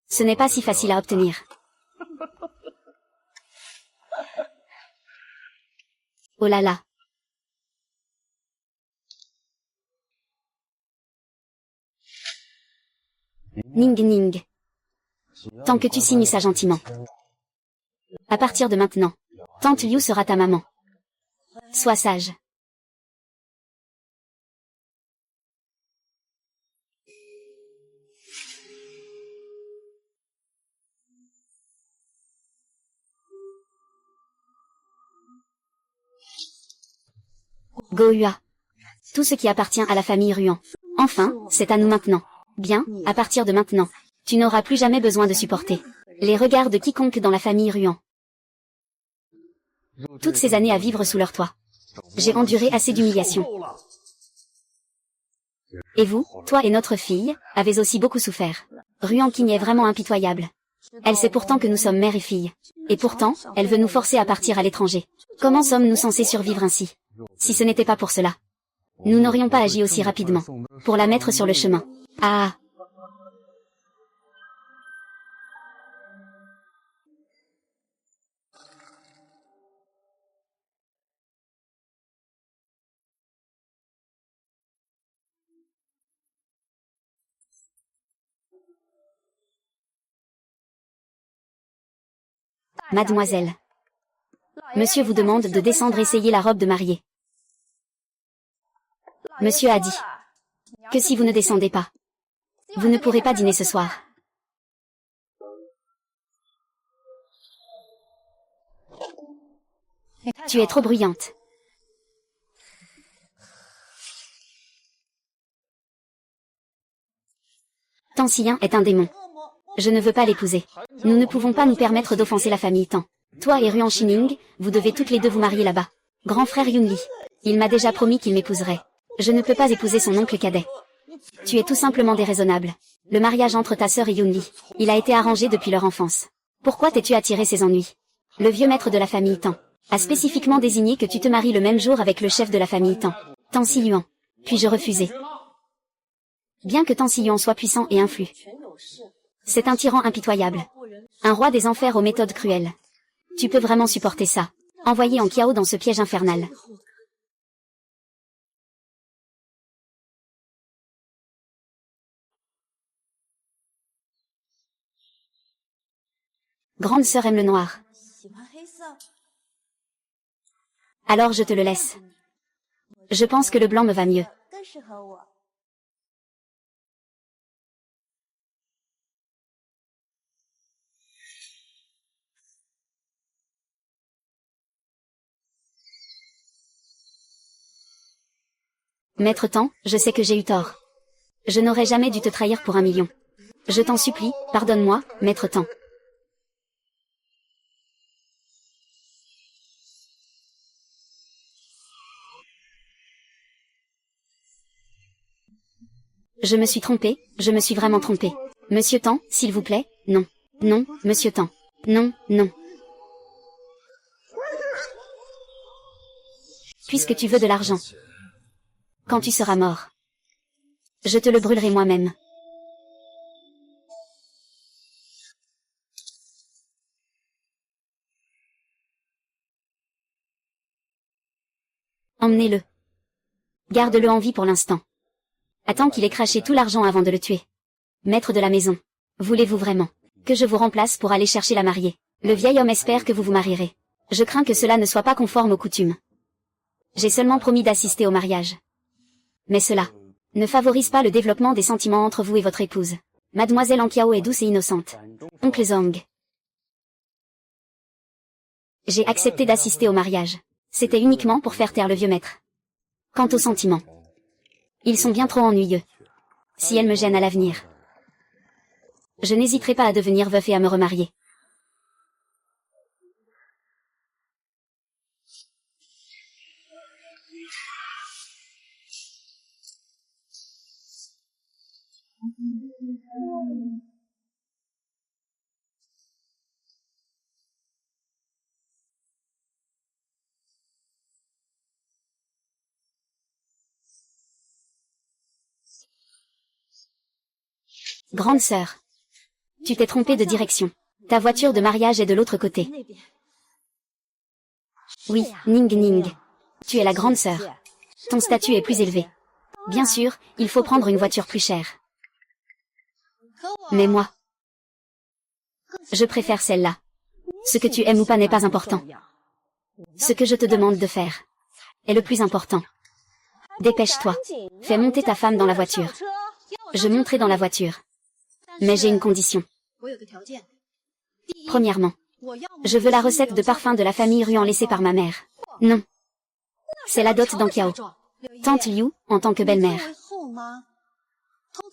Ce n'est pas si facile à obtenir. Oh là là. Ning Ning. Tant que tu signes ça gentiment. À partir de maintenant, Tante Liu sera ta maman. Sois sage. Gohua. Tout ce qui appartient à la famille Ruan. Enfin, c'est à nous maintenant. Bien, à partir de maintenant, tu n'auras plus jamais besoin de supporter les regards de quiconque dans la famille Ruan. Toutes ces années à vivre sous leur toit. J'ai enduré assez d'humiliations. Et vous, toi et notre fille, avez aussi beaucoup souffert. Ruan Qing est vraiment impitoyable. Elle sait pourtant que nous sommes mère et fille. Et pourtant, elle veut nous forcer à partir à l'étranger. Comment sommes-nous censés survivre ainsi? Si ce n'était pas pour cela, nous n'aurions pas agi aussi rapidement, pour la mettre sur le chemin. Ah! Mademoiselle. Monsieur vous demande de descendre essayer la robe de mariée. Monsieur a dit que si vous ne descendez pas, vous ne pourrez pas dîner ce soir. Tu es trop bruyante. Tan Xiyan est un démon. Je ne veux pas l'épouser. Nous ne pouvons pas nous permettre d'offenser la famille Tan. Toi et Ruan Xining, vous devez toutes les deux vous marier là-bas. Grand frère Yunli. Il m'a déjà promis qu'il m'épouserait. Je ne peux pas épouser son oncle cadet. Tu es tout simplement déraisonnable. Le mariage entre ta sœur et Yunli, il a été arrangé depuis leur enfance. Pourquoi t'es-tu attiré ces ennuis? Le vieux maître de la famille Tan a spécifiquement désigné que tu te maries le même jour avec le chef de la famille Tan, Tan Siyuan. Puis-je refuser? Bien que Tan Siyuan soit puissant et influent, c'est un tyran impitoyable. Un roi des enfers aux méthodes cruelles. Tu peux vraiment supporter ça, envoyé en Kiao dans ce piège infernal. Grande sœur aime le noir. Alors je te le laisse. Je pense que le blanc me va mieux. Maître Tan, je sais que j'ai eu tort. Je n'aurais jamais dû te trahir pour 1 million. Je t'en supplie, pardonne-moi, Maître Tan. Je me suis trompée, je me suis vraiment trompée. Monsieur Tan, s'il vous plaît, non. Non, Monsieur Tan. Non, non. Puisque tu veux de l'argent. Quand tu seras mort, je te le brûlerai moi-même. Emmenez-le. Garde-le en vie pour l'instant. Attends qu'il ait craché tout l'argent avant de le tuer. Maître de la maison. Voulez-vous vraiment que je vous remplace pour aller chercher la mariée? Le vieil homme espère que vous vous marierez. Je crains que cela ne soit pas conforme aux coutumes. J'ai seulement promis d'assister au mariage. Mais cela ne favorise pas le développement des sentiments entre vous et votre épouse. Mademoiselle Anqiao est douce et innocente. Oncle Zhang. J'ai accepté d'assister au mariage. C'était uniquement pour faire taire le vieux maître. Quant aux sentiments, ils sont bien trop ennuyeux. Si elle me gêne à l'avenir, je n'hésiterai pas à devenir veuf et à me remarier. Grande sœur. Tu t'es trompé de direction. Ta voiture de mariage est de l'autre côté. Oui, Ning Ning. Tu es la grande sœur. Ton statut est plus élevé. Bien sûr, il faut prendre une voiture plus chère. Mais moi, je préfère celle-là. Ce que tu aimes ou pas n'est pas important. Ce que je te demande de faire est le plus important. Dépêche-toi. Fais monter ta femme dans la voiture. Je monterai dans la voiture. Mais j'ai une condition. Premièrement, je veux la recette de parfum de la famille Ruan laissée par ma mère. Non. C'est la dot d'Anqiao. Tante Liu, en tant que belle-mère.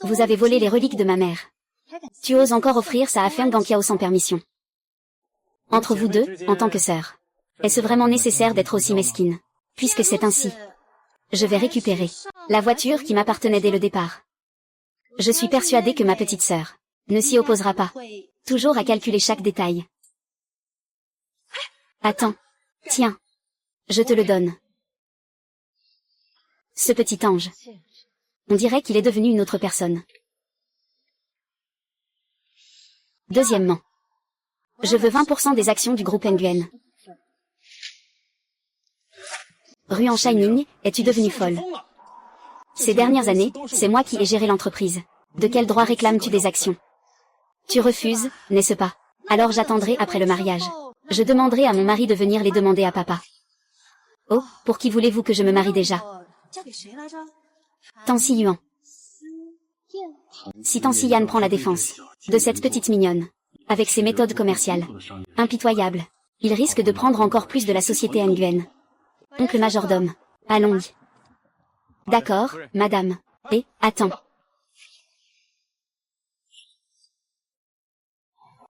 Vous avez volé les reliques de ma mère. Tu oses encore offrir ça à Feng Anqiao sans permission. Entre vous deux, en tant que sœur. Est-ce vraiment nécessaire d'être aussi mesquine? Puisque c'est ainsi. Je vais récupérer la voiture qui m'appartenait dès le départ. Je suis persuadée que ma petite sœur ne s'y opposera pas. Toujours à calculer chaque détail. Attends. Tiens. Je te le donne. Ce petit ange. On dirait qu'il est devenu une autre personne. Deuxièmement. Je veux 20% des actions du groupe Nguyen. Ruan Shining, es-tu devenue folle? Ces dernières années, c'est moi qui ai géré l'entreprise. De quel droit réclames-tu des actions? Tu refuses, n'est-ce pas? Alors j'attendrai après le mariage. Je demanderai à mon mari de venir les demander à papa. Oh, pour qui voulez-vous que je me marie déjà? Tang Yuan. Si Tang Yan prend la défense de cette petite mignonne, avec ses méthodes commerciales impitoyables, il risque de prendre encore plus de la société Nguyen. Oncle majordome. Allons-y. D'accord, madame. Et, attends.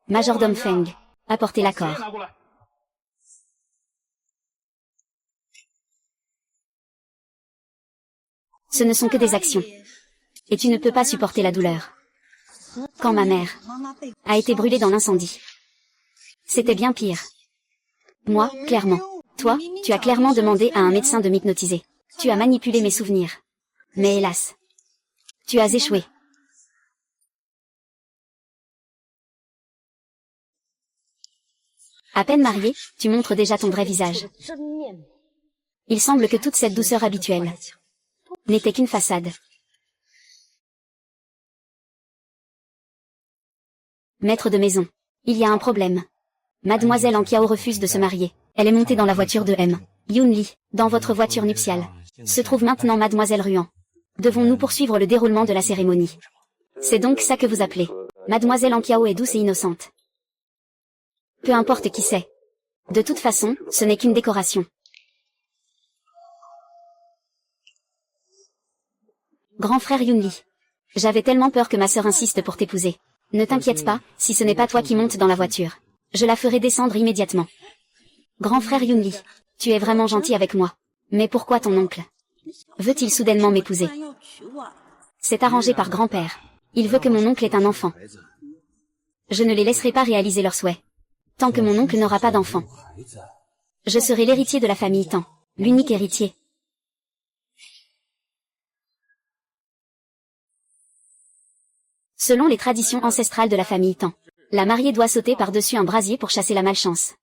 Majordome Feng. Apportez l'accord. Ce ne sont que des actions. Et tu ne peux pas supporter la douleur. Quand ma mère a été brûlée dans l'incendie. C'était bien pire. Moi, clairement. Toi, tu as clairement demandé à un médecin de m'hypnotiser. Tu as manipulé mes souvenirs. Mais hélas. Tu as échoué. À peine marié, tu montres déjà ton vrai visage. Il semble que toute cette douceur habituelle n'était qu'une façade. Maître de maison. Il y a un problème. Mademoiselle Anqiao refuse de se marier. Elle est montée dans la voiture de M. Yun Li, dans votre voiture nuptiale. Se trouve maintenant Mademoiselle Ruan. Devons-nous poursuivre le déroulement de la cérémonie? C'est donc ça que vous appelez. Mademoiselle Anqiao est douce et innocente. Peu importe qui c'est. De toute façon, ce n'est qu'une décoration. Grand frère Yun Li. J'avais tellement peur que ma sœur insiste pour t'épouser. Ne t'inquiète pas, si ce n'est pas toi qui montes dans la voiture. Je la ferai descendre immédiatement. Grand frère Yun Li. Tu es vraiment gentil avec moi. Mais pourquoi ton oncle veut-il soudainement m'épouser? C'est arrangé par grand-père. Il veut que mon oncle ait un enfant. Je ne les laisserai pas réaliser leurs souhaits. Tant que mon oncle n'aura pas d'enfant. Je serai l'héritier de la famille Tang. L'unique héritier. Selon les traditions ancestrales de la famille Tang, la mariée doit sauter par-dessus un brasier pour chasser la malchance.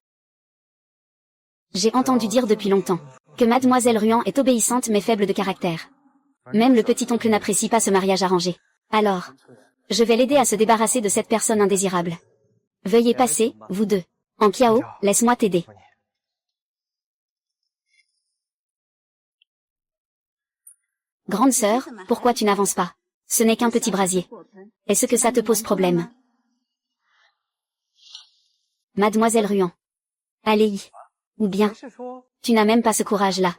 J'ai entendu dire depuis longtemps que Mademoiselle Ruan est obéissante mais faible de caractère. Même le petit-oncle n'apprécie pas ce mariage arrangé. Alors, je vais l'aider à se débarrasser de cette personne indésirable. Veuillez passer, vous deux. Anqiao, laisse-moi t'aider. Grande sœur, pourquoi tu n'avances pas? Ce n'est qu'un petit brasier. Est-ce que ça te pose problème? Mademoiselle Ruan. Allez-y. Ou bien, tu n'as même pas ce courage-là.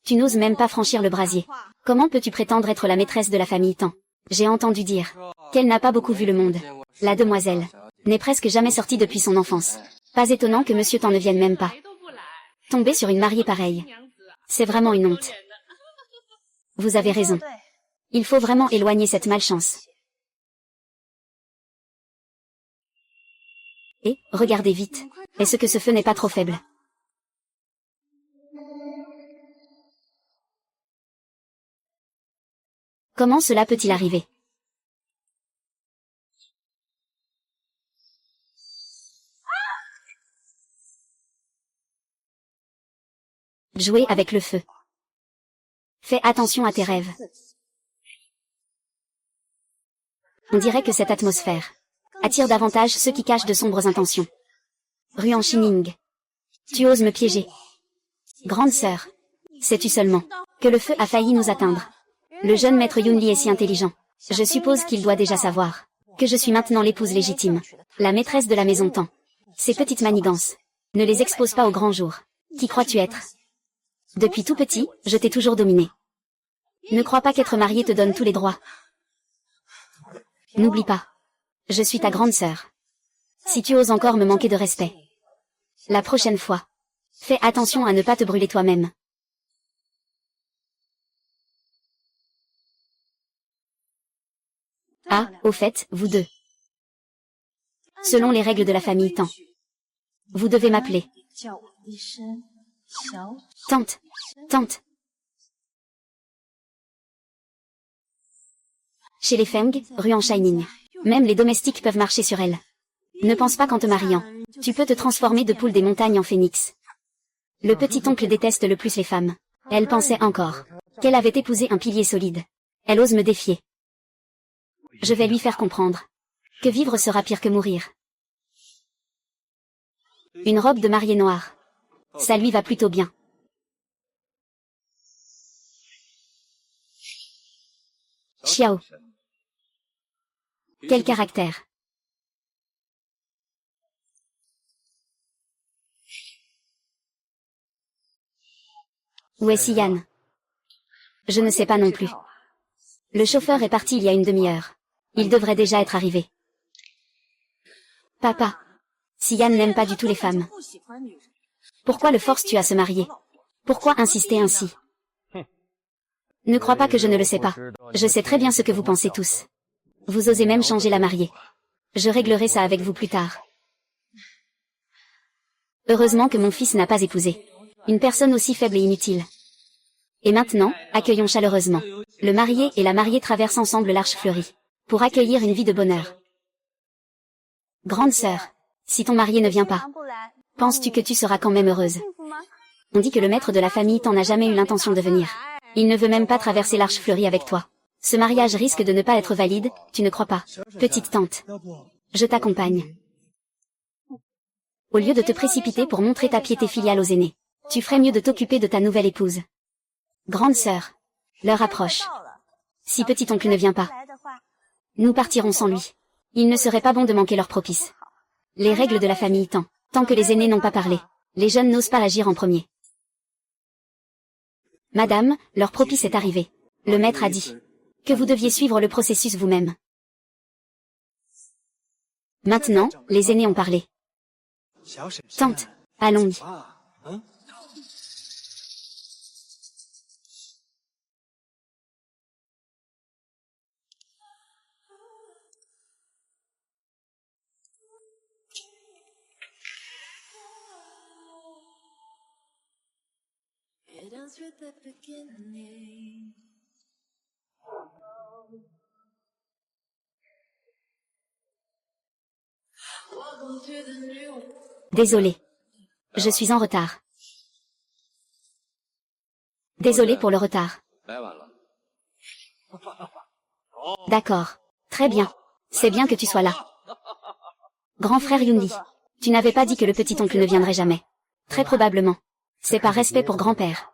Tu n'oses même pas franchir le brasier. Comment peux-tu prétendre être la maîtresse de la famille Tang? J'ai entendu dire qu'elle n'a pas beaucoup vu le monde. La demoiselle n'est presque jamais sortie depuis son enfance. Pas étonnant que monsieur Tang ne vienne même pas. Tomber sur une mariée pareille. C'est vraiment une honte. Vous avez raison. Il faut vraiment éloigner cette malchance. Et, regardez vite. Est-ce que ce feu n'est pas trop faible? Comment cela peut-il arriver? Jouer avec le feu. Fais attention à tes rêves. On dirait que cette atmosphère attire davantage ceux qui cachent de sombres intentions. Ruan Shining. Tu oses me piéger. Grande sœur. Sais-tu seulement que le feu a failli nous atteindre? Le jeune maître Yunli est si intelligent. Je suppose qu'il doit déjà savoir que je suis maintenant l'épouse légitime, la maîtresse de la maison Tan. Ces petites manigances, ne les expose pas au grand jour. Qui crois-tu être? Depuis tout petit, je t'ai toujours dominé. Ne crois pas qu'être marié te donne tous les droits. N'oublie pas. Je suis ta grande sœur. Si tu oses encore me manquer de respect, la prochaine fois, fais attention à ne pas te brûler toi-même. Ah, au fait, vous deux. Selon les règles de la famille Tan, vous devez m'appeler Tante. Tante. Chez les Feng, Ruan Shining, même les domestiques peuvent marcher sur elle. Ne pense pas qu'en te mariant, tu peux te transformer de poule des montagnes en phénix. Le petit-oncle déteste le plus les femmes. Elle pensait encore qu'elle avait épousé un pilier solide. Elle ose me défier. Je vais lui faire comprendre que vivre sera pire que mourir. Une robe de mariée noire. Ça lui va plutôt bien. Xiao. Quel caractère. Où est Siyan? Je ne sais pas non plus. Le chauffeur est parti il y a une demi-heure. Il devrait déjà être arrivé. Papa. Siyan n'aime pas du tout les femmes. Pourquoi le forces-tu à se marier? Pourquoi insister ainsi? Ne crois pas que je ne le sais pas. Je sais très bien ce que vous pensez tous. Vous osez même changer la mariée. Je réglerai ça avec vous plus tard. Heureusement que mon fils n'a pas épousé une personne aussi faible et inutile. Et maintenant, accueillons chaleureusement. Le marié et la mariée traversent ensemble l'Arche Fleurie, pour accueillir une vie de bonheur. Grande sœur, si ton marié ne vient pas, penses-tu que tu seras quand même heureuse? On dit que le maître de la famille t'en a jamais eu l'intention de venir. Il ne veut même pas traverser l'Arche Fleurie avec toi. Ce mariage risque de ne pas être valide, tu ne crois pas? Petite tante, je t'accompagne. Au lieu de te précipiter pour montrer ta piété filiale aux aînés, tu ferais mieux de t'occuper de ta nouvelle épouse. Grande sœur, l'heure approche. Si petit-oncle ne vient pas, nous partirons sans lui. Il ne serait pas bon de manquer leur propice. Les règles de la famille tant que les aînés n'ont pas parlé, les jeunes n'osent pas agir en premier. Madame, leur propice est arrivé. Le maître a dit que vous deviez suivre le processus vous-même. Maintenant, les aînés ont parlé. Tante, allons-y. Désolé. Je suis en retard. Désolé pour le retard. D'accord. Très bien. C'est bien que tu sois là. Grand frère Yunli, tu n'avais pas dit que le petit-oncle ne viendrait jamais. Très probablement. C'est par respect pour grand-père.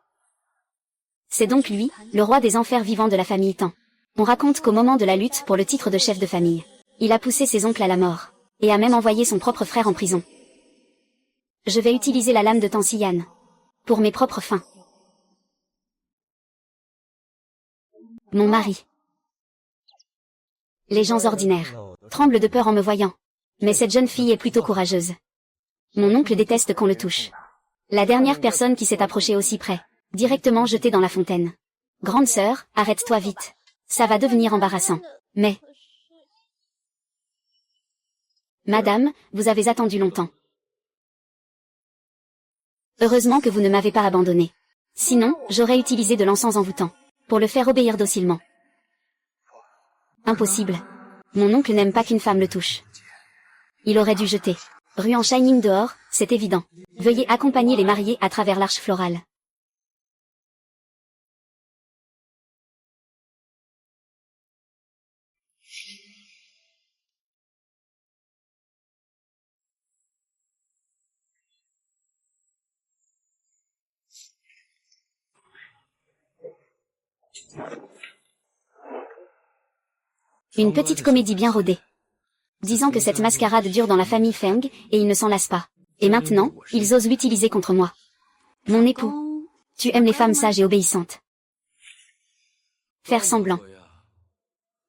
C'est donc lui, le roi des enfers vivants de la famille Tan. On raconte qu'au moment de la lutte pour le titre de chef de famille, il a poussé ses oncles à la mort, et a même envoyé son propre frère en prison. Je vais utiliser la lame de Tan Siyan pour mes propres fins. Mon mari. Les gens ordinaires tremblent de peur en me voyant. Mais cette jeune fille est plutôt courageuse. Mon oncle déteste qu'on le touche. La dernière personne qui s'est approchée aussi près, directement jetée dans la fontaine. Grande sœur, arrête-toi vite. Ça va devenir embarrassant. Mais... Madame, vous avez attendu longtemps. Heureusement que vous ne m'avez pas abandonné. Sinon, j'aurais utilisé de l'encens envoûtant, pour le faire obéir docilement. Impossible. Mon oncle n'aime pas qu'une femme le touche. Il aurait dû jeter Ruan Shining dehors, c'est évident. Veuillez accompagner les mariés à travers l'arche florale. Une petite comédie bien rodée. Disant que cette mascarade dure dans la famille Feng, et ils ne s'en lassent pas. Et maintenant, ils osent l'utiliser contre moi. Mon époux, tu aimes les femmes sages et obéissantes. Faire semblant.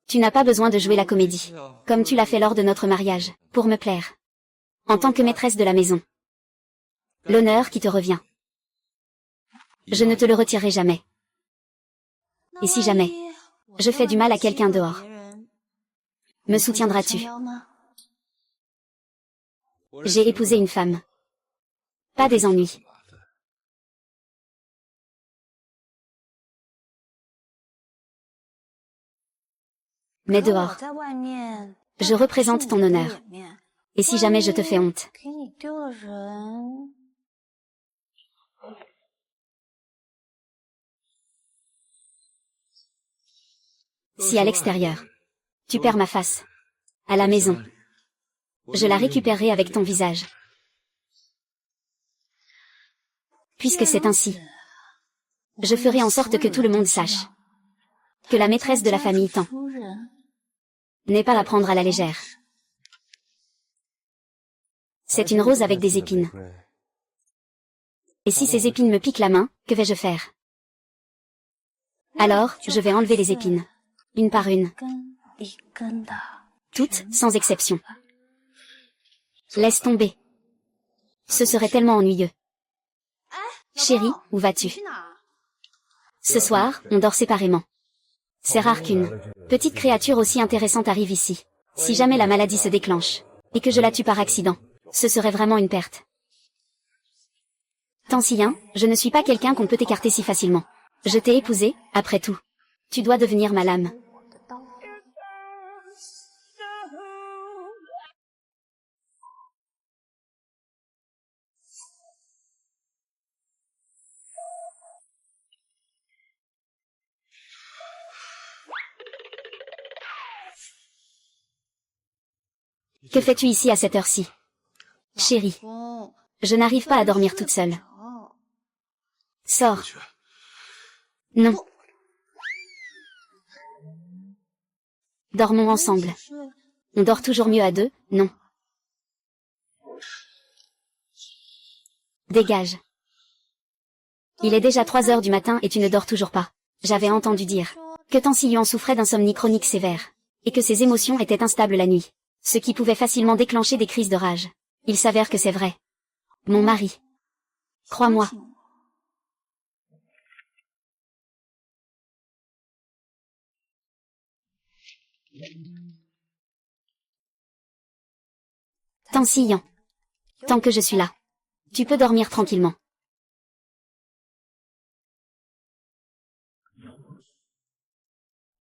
Tu n'as pas besoin de jouer la comédie, comme tu l'as fait lors de notre mariage, pour me plaire. En tant que maîtresse de la maison. L'honneur qui te revient. Je ne te le retirerai jamais. Et si jamais, je fais du mal à quelqu'un dehors, me soutiendras-tu? J'ai épousé une femme. Pas des ennuis. Mais dehors, je représente ton honneur. Et si jamais je te fais honte? Si à l'extérieur, tu perds ma face, à la maison, je la récupérerai avec ton visage. Puisque c'est ainsi, je ferai en sorte que tout le monde sache que la maîtresse de la famille Tang n'est pas à prendre à la légère. C'est une rose avec des épines. Et si ces épines me piquent la main, que vais-je faire? Alors, je vais enlever les épines, une par une. Toutes, sans exception. Laisse tomber. Ce serait tellement ennuyeux. Chérie, où vas-tu? Ce soir, on dort séparément. C'est rare qu'une petite créature aussi intéressante arrive ici. Si jamais la maladie se déclenche, et que je la tue par accident, ce serait vraiment une perte. Tansien, je ne suis pas quelqu'un qu'on peut écarter si facilement. Je t'ai épousé, après tout. Tu dois devenir ma lame. Que fais-tu ici à cette heure-ci? Chérie, je n'arrive pas à dormir toute seule. Sors. Non. Dormons ensemble. On dort toujours mieux à deux, non? Dégage. Il est déjà 3 heures du matin et tu ne dors toujours pas. J'avais entendu dire que Tansillon souffrait d'insomnie chronique sévère, et que ses émotions étaient instables la nuit, ce qui pouvait facilement déclencher des crises de rage. Il s'avère que c'est vrai. Mon mari. Crois-moi. Tansillon. Tant que je suis là, tu peux dormir tranquillement.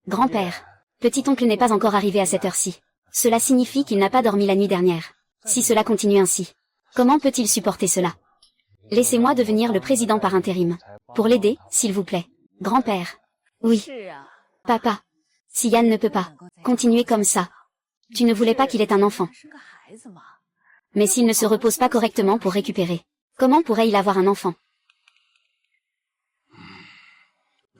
Grand-père, petit-oncle n'est pas encore arrivé à cette heure-ci. Cela signifie qu'il n'a pas dormi la nuit dernière. Si cela continue ainsi, comment peut-il supporter cela? Laissez-moi devenir le président par intérim. Pour l'aider, s'il vous plaît. Grand-père. Oui. Papa. Si Yann ne peut pas continuer comme ça. Tu ne voulais pas qu'il ait un enfant. Mais s'il ne se repose pas correctement pour récupérer, comment pourrait-il avoir un enfant?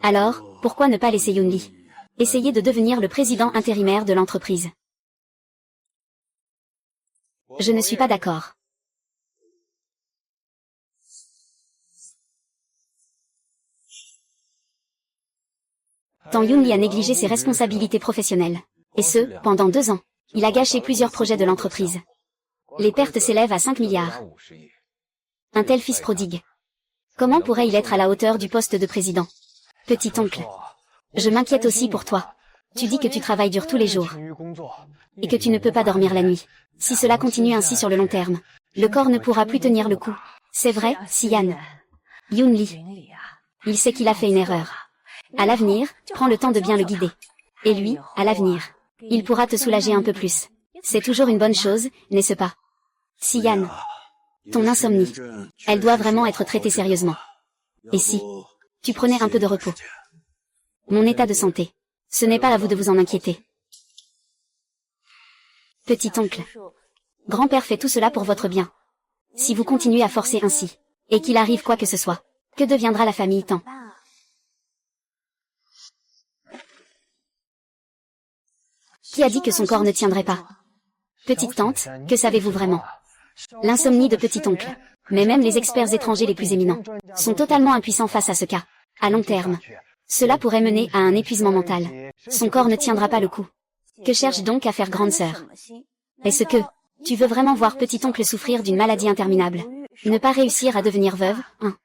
Alors, pourquoi ne pas laisser Yunli essayer de devenir le président intérimaire de l'entreprise? Je ne suis pas d'accord. Tang Yunli a négligé ses responsabilités professionnelles. Et ce, pendant 2 ans. Il a gâché plusieurs projets de l'entreprise. Les pertes s'élèvent à 5 milliards. Un tel fils prodigue. Comment pourrait-il être à la hauteur du poste de président? Petit oncle. Je m'inquiète aussi pour toi. Tu dis que tu travailles dur tous les jours. Et que tu ne peux pas dormir la nuit. Si cela continue ainsi sur le long terme, le corps ne pourra plus tenir le coup. C'est vrai, si Yann. Yunli. Il sait qu'il a fait une erreur. À l'avenir, prends le temps de bien le guider. Et lui, à l'avenir, il pourra te soulager un peu plus. C'est toujours une bonne chose, n'est-ce pas? Si Yann, ton insomnie, elle doit vraiment être traitée sérieusement. Et si tu prenais un peu de repos? Mon état de santé, ce n'est pas à vous de vous en inquiéter. Petit oncle, grand-père fait tout cela pour votre bien. Si vous continuez à forcer ainsi, et qu'il arrive quoi que ce soit, que deviendra la famille Tang? Qui a dit que son corps ne tiendrait pas? Petite tante, que savez-vous vraiment? L'insomnie de petit-oncle. Mais même les experts étrangers les plus éminents sont totalement impuissants face à ce cas. À long terme, cela pourrait mener à un épuisement mental. Son corps ne tiendra pas le coup. Que cherche donc à faire grande sœur? Est-ce que tu veux vraiment voir petit-oncle souffrir d'une maladie interminable? Ne pas réussir à devenir veuve, hein?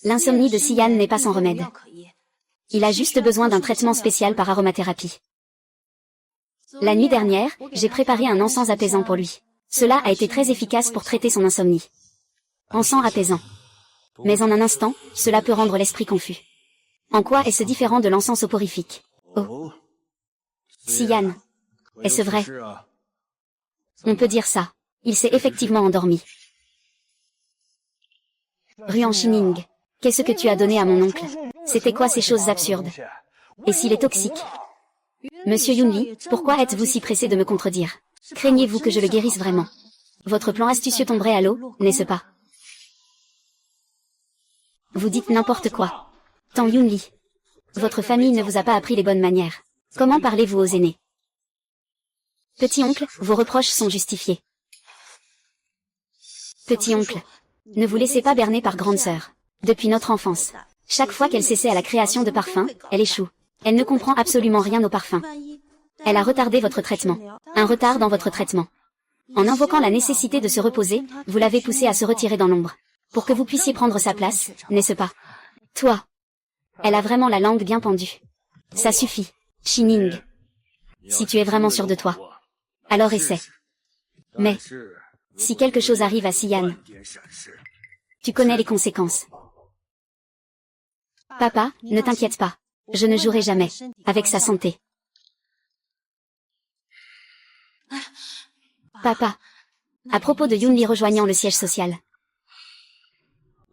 L'insomnie de Siyan n'est pas sans remède. Il a juste besoin d'un traitement spécial par aromathérapie. La nuit dernière, j'ai préparé un encens apaisant pour lui. Cela a été très efficace pour traiter son insomnie. Encens apaisant. Mais en un instant, cela peut rendre l'esprit confus. En quoi est-ce différent de l'encens soporifique? Oh. Siyan. Est-ce vrai? On peut dire ça. Il s'est effectivement endormi. Ruan Shining. Qu'est-ce que tu as donné à mon oncle? C'était quoi ces choses absurdes? Et s'il est toxique? Monsieur Yunli, pourquoi êtes-vous si pressé de me contredire? Craignez-vous que je le guérisse vraiment? Votre plan astucieux tomberait à l'eau, n'est-ce pas? Vous dites n'importe quoi. Tang Yunli. Votre famille ne vous a pas appris les bonnes manières. Comment parlez-vous aux aînés? Petit-oncle, vos reproches sont justifiés. Petit-oncle. Ne vous laissez pas berner par grande sœur. Depuis notre enfance. Chaque fois qu'elle s'essaie à la création de parfums, elle échoue. Elle ne comprend absolument rien aux parfums. Elle a retardé votre traitement. Un retard dans votre traitement. En invoquant la nécessité de se reposer, vous l'avez poussée à se retirer dans l'ombre. Pour que vous puissiez prendre sa place, n'est-ce pas? Toi. Elle a vraiment la langue bien pendue. Ça suffit. Shining. Si tu es vraiment sûr de toi. Alors essaie. Mais, si quelque chose arrive à Siyan, tu connais les conséquences. Papa, ne t'inquiète pas. Je ne jouerai jamais avec sa santé. Papa. À propos de Yunli rejoignant le siège social.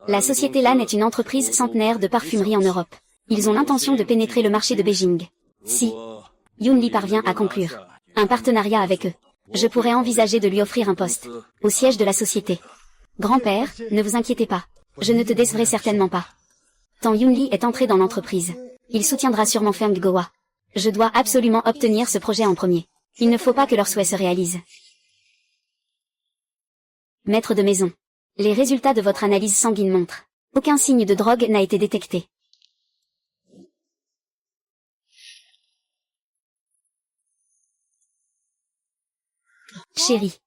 La société LAN est une entreprise centenaire de parfumerie en Europe. Ils ont l'intention de pénétrer le marché de Beijing. Si Yunli parvient à conclure un partenariat avec eux, je pourrais envisager de lui offrir un poste au siège de la société. Grand-père, ne vous inquiétez pas. Je ne te décevrai certainement pas. Tang Yunli est entré dans l'entreprise. Il soutiendra sûrement Feng Gowa. Je dois absolument obtenir ce projet en premier. Il ne faut pas que leur souhait se réalise. Maître de maison. Les résultats de votre analyse sanguine montrent. Aucun signe de drogue n'a été détecté. Chérie.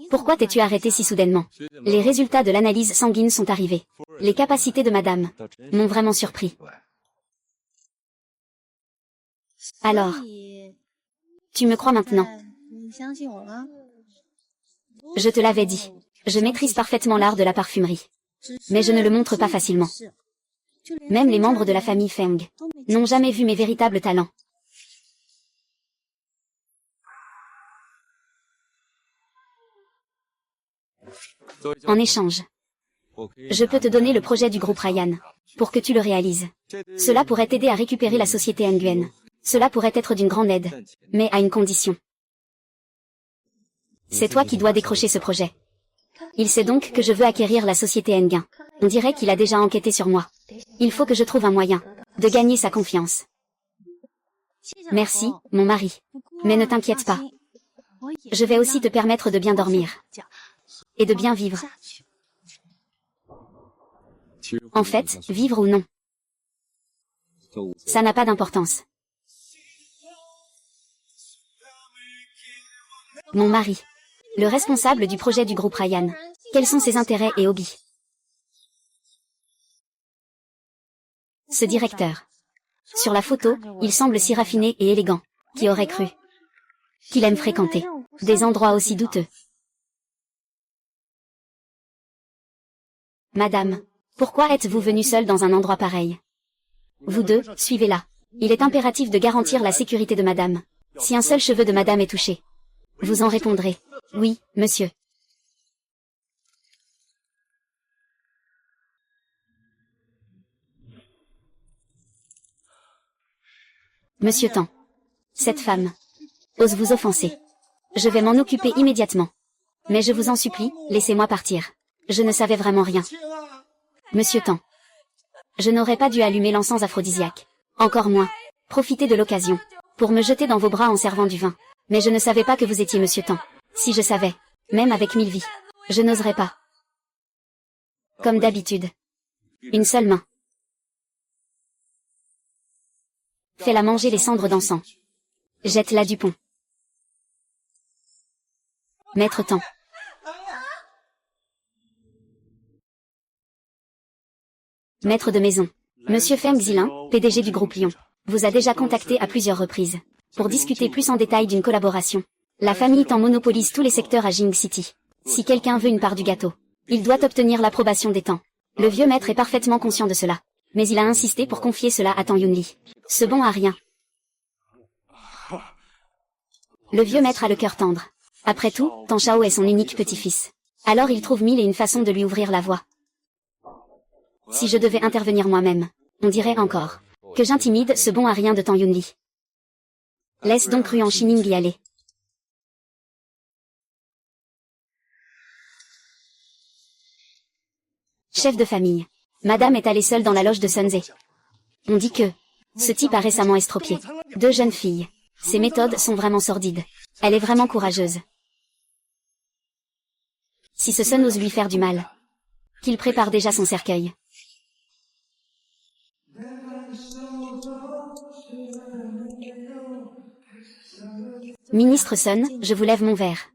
Pourquoi t'es-tu arrêté si soudainement? Les résultats de l'analyse sanguine sont arrivés. Les capacités de madame m'ont vraiment surpris. Alors, tu me crois maintenant? Je te l'avais dit. Je maîtrise parfaitement l'art de la parfumerie. Mais je ne le montre pas facilement. Même les membres de la famille Feng n'ont jamais vu mes véritables talents. En échange, je peux te donner le projet du groupe Ryan, pour que tu le réalises. Cela pourrait t'aider à récupérer la société Nguyen. Cela pourrait être d'une grande aide, mais à une condition. C'est toi qui dois décrocher ce projet. Il sait donc que je veux acquérir la société Nguyen. On dirait qu'il a déjà enquêté sur moi. Il faut que je trouve un moyen de gagner sa confiance. Merci, mon mari. Mais ne t'inquiète pas. Je vais aussi te permettre de bien dormir. Et de bien vivre. En fait, vivre ou non, ça n'a pas d'importance. Mon mari. Le responsable du projet du groupe Ryan. Quels sont ses intérêts et hobbies? Ce directeur. Sur la photo, il semble si raffiné et élégant. Qui aurait cru qu'il aime fréquenter des endroits aussi douteux? Madame, pourquoi êtes-vous venue seule dans un endroit pareil? Vous deux, suivez-la. Il est impératif de garantir la sécurité de madame. Si un seul cheveu de madame est touché, vous en répondrez. Oui, monsieur. Monsieur Tan. Cette femme ose vous offenser. Je vais m'en occuper immédiatement. Mais je vous en supplie, laissez-moi partir. Je ne savais vraiment rien. Monsieur Tan. Je n'aurais pas dû allumer l'encens aphrodisiaque. Encore moins. Profitez de l'occasion pour me jeter dans vos bras en servant du vin. Mais je ne savais pas que vous étiez Monsieur Tan. Si je savais, même avec 1000 vies, je n'oserais pas. Comme d'habitude. Une seule main. Fais-la manger les cendres d'encens. Jette-la du pont. Maître Tan. Maître de maison. Monsieur Feng Zilin, PDG du groupe Lyon, vous a déjà contacté à plusieurs reprises pour discuter plus en détail d'une collaboration. La famille Tan monopolise tous les secteurs à Jing City. Si quelqu'un veut une part du gâteau, il doit obtenir l'approbation des Tan. Le vieux maître est parfaitement conscient de cela, mais il a insisté pour confier cela à Tan Yunli. Ce bon à rien. Le vieux maître a le cœur tendre. Après tout, Tan Shao est son unique petit-fils. Alors il trouve 1001 façons de lui ouvrir la voie. Si je devais intervenir moi-même, on dirait encore que j'intimide ce bon à rien de Tan Yunli. Laisse donc Ruan Shining y aller. Chef de famille. Madame est allée seule dans la loge de Sun Tze. On dit que ce type a récemment estropié 2 jeunes filles. Ses méthodes sont vraiment sordides. Elle est vraiment courageuse. Si ce Sun ose lui faire du mal, qu'il prépare déjà son cercueil. Ministre Sun, je vous lève mon verre.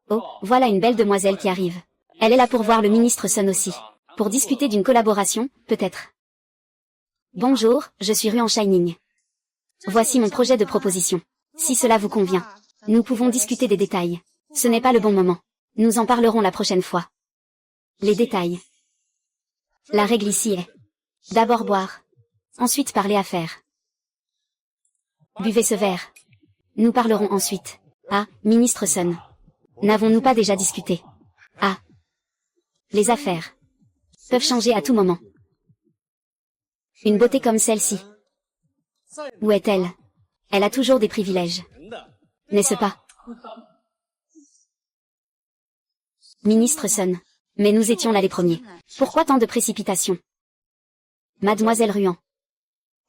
Oh, voilà une belle demoiselle qui arrive. Elle est là pour voir le ministre Sun aussi. Pour discuter d'une collaboration, peut-être. Bonjour, je suis Ruan Shining. Voici mon projet de proposition. Si cela vous convient, nous pouvons discuter des détails. Ce n'est pas le bon moment. Nous en parlerons la prochaine fois. Les détails. La règle ici est d'abord boire, ensuite parler affaires. Buvez ce verre. Nous parlerons ensuite. Ah, ministre Sun. N'avons-nous pas déjà discuté? Ah. Les affaires peuvent changer à tout moment. Une beauté comme celle-ci. Où est-elle? Elle a toujours des privilèges. N'est-ce pas? Ministre Sun. Mais nous étions là les premiers. Pourquoi tant de précipitation? Mademoiselle Ruan.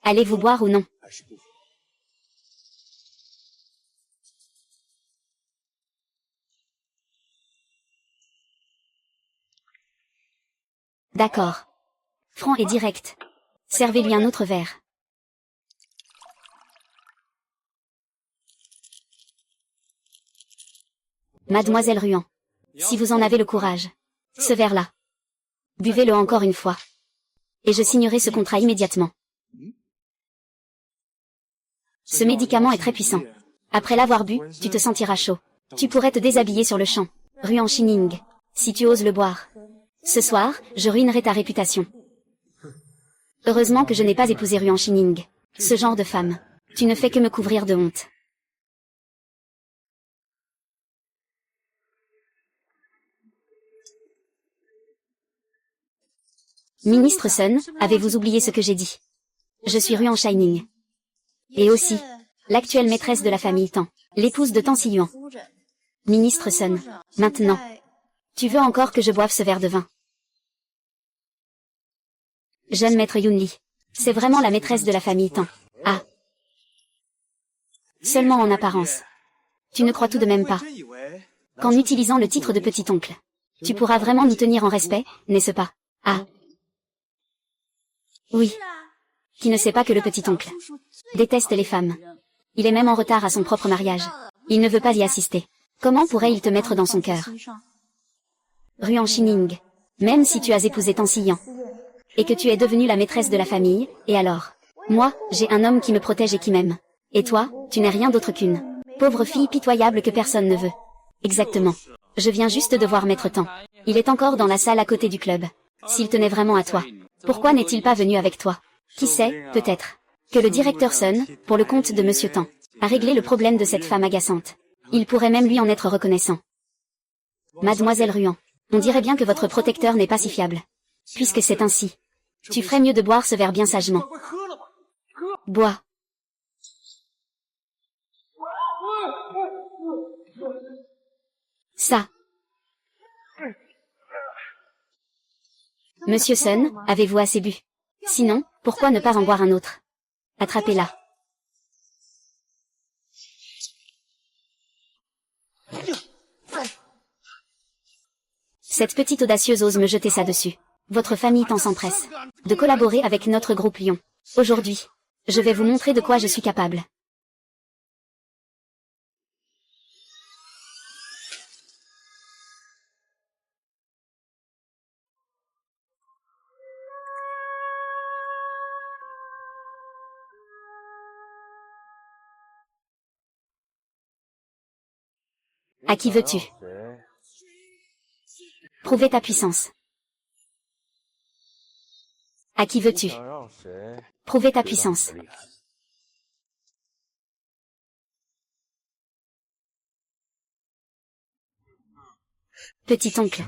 Allez-vous boire ou non? D'accord. Franc et direct. Servez-lui un autre verre. Mademoiselle Ruan. Si vous en avez le courage. Ce verre-là. Buvez-le encore une fois. Et je signerai ce contrat immédiatement. Ce médicament est très puissant. Après l'avoir bu, tu te sentiras chaud. Tu pourrais te déshabiller sur le champ. Ruan Shining. Si tu oses le boire. Ce soir, je ruinerai ta réputation. Heureusement que je n'ai pas épousé Ruan Shining. Ce genre de femme. Tu ne fais que me couvrir de honte. Ministre Sun, avez-vous oublié ce que j'ai dit? Je suis Ruan Shining. Et aussi, l'actuelle maîtresse de la famille Tan, l'épouse de Tan Siyuan. Ministre Sun, maintenant. Tu veux encore que je boive ce verre de vin? Jeune maître Yunli. C'est vraiment la maîtresse de la famille Tan. Ah. Seulement en apparence. Tu ne crois tout de même pas qu'en utilisant le titre de petit-oncle, tu pourras vraiment nous tenir en respect, n'est-ce pas? Ah. Oui. Qui ne sait pas que le petit-oncle déteste les femmes. Il est même en retard à son propre mariage. Il ne veut pas y assister. Comment pourrait-il te mettre dans son cœur? Ruan Shining. Même si tu as épousé Tan Siyuan. Et que tu es devenue la maîtresse de la famille, et alors? Moi, j'ai un homme qui me protège et qui m'aime. Et toi, tu n'es rien d'autre qu'une pauvre fille pitoyable que personne ne veut. Exactement. Je viens juste de voir Maître Tan. Il est encore dans la salle à côté du club. S'il tenait vraiment à toi, pourquoi n'est-il pas venu avec toi? Qui sait, peut-être que le directeur Sun, pour le compte de Monsieur Tan, a réglé le problème de cette femme agaçante. Il pourrait même lui en être reconnaissant. Mademoiselle Ruan, on dirait bien que votre protecteur n'est pas si fiable. Puisque c'est ainsi, tu ferais mieux de boire ce verre bien sagement. Bois. Ça. Monsieur Sun, avez-vous assez bu? Sinon, pourquoi ne pas en boire un autre? Attrapez-la. Cette petite audacieuse ose me jeter ça dessus. Votre famille t'en s'empresse de collaborer avec notre groupe Lion. Aujourd'hui, je vais vous montrer de quoi je suis capable. À qui veux-tu? Prouver ta puissance. À qui veux-tu? Prouver ta puissance. Petit oncle,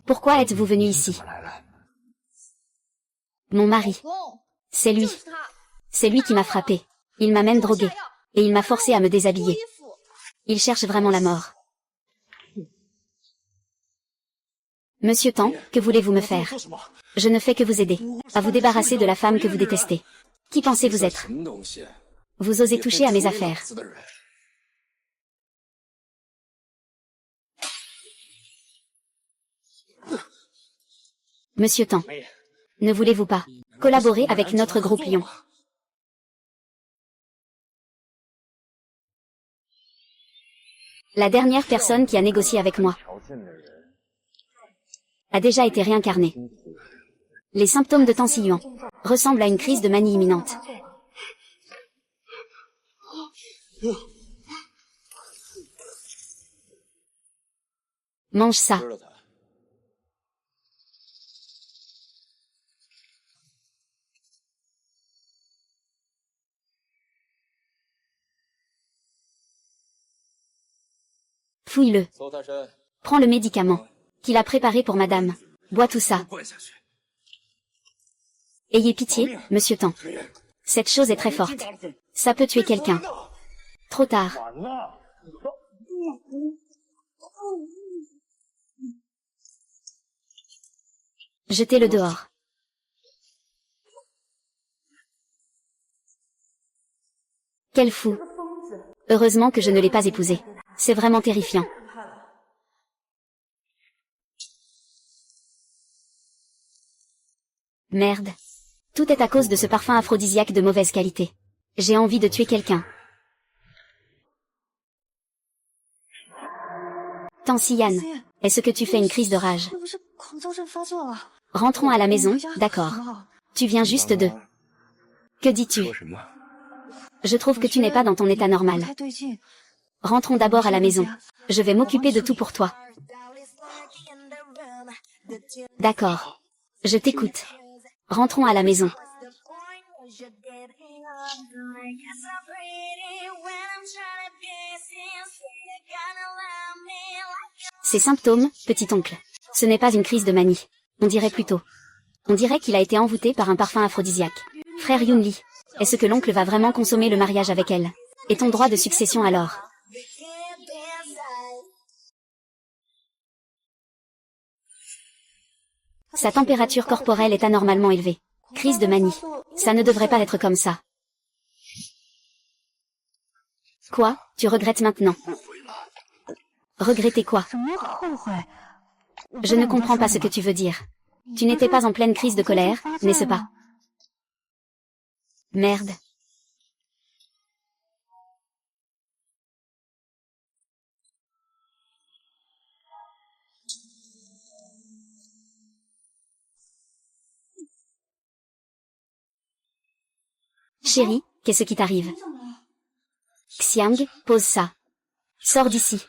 pourquoi êtes-vous venu ici? Mon mari. C'est lui. C'est lui qui m'a frappé. Il m'a même drogué. Et il m'a forcé à me déshabiller. Il cherche vraiment la mort. Monsieur Tang, que voulez-vous me faire? Je ne fais que vous aider. À vous débarrasser de la femme que vous détestez. Qui pensez-vous être? Vous osez toucher à mes affaires. Monsieur Tang. Ne voulez-vous pas collaborer avec notre groupe Lion? La dernière personne qui a négocié avec moi a déjà été réincarnée. Les symptômes de Tan Xiyuan ressemblent à une crise de manie imminente. Mange ça. Fouille-le. Prends le médicament qu'il a préparé pour madame. Bois tout ça. Ayez pitié, monsieur Tang. Cette chose est très forte. Ça peut tuer quelqu'un. Trop tard. Jetez-le dehors. Quel fou. Heureusement que je ne l'ai pas épousé. C'est vraiment terrifiant. Merde. Tout est à cause de ce parfum aphrodisiaque de mauvaise qualité. J'ai envie de tuer quelqu'un. Tan Xian, est-ce que tu fais une crise de rage? Rentrons à la maison, d'accord. Tu viens juste de... Que dis-tu? Je trouve que tu n'es pas dans ton état normal. Rentrons d'abord à la maison. Je vais m'occuper de tout pour toi. D'accord. Je t'écoute. Rentrons à la maison. Ces symptômes, petit oncle, ce n'est pas une crise de manie. On dirait plutôt. On dirait qu'il a été envoûté par un parfum aphrodisiaque. Frère Yunli, est-ce que l'oncle va vraiment consommer le mariage avec elle? Et ton droit de succession alors? Sa température corporelle est anormalement élevée. Crise de manie. Ça ne devrait pas être comme ça. Quoi? Tu regrettes maintenant? Regretter quoi? Je ne comprends pas ce que tu veux dire. Tu n'étais pas en pleine crise de colère, n'est-ce pas? Merde. Chérie, qu'est-ce qui t'arrive? Xiang, pose ça. Sors d'ici.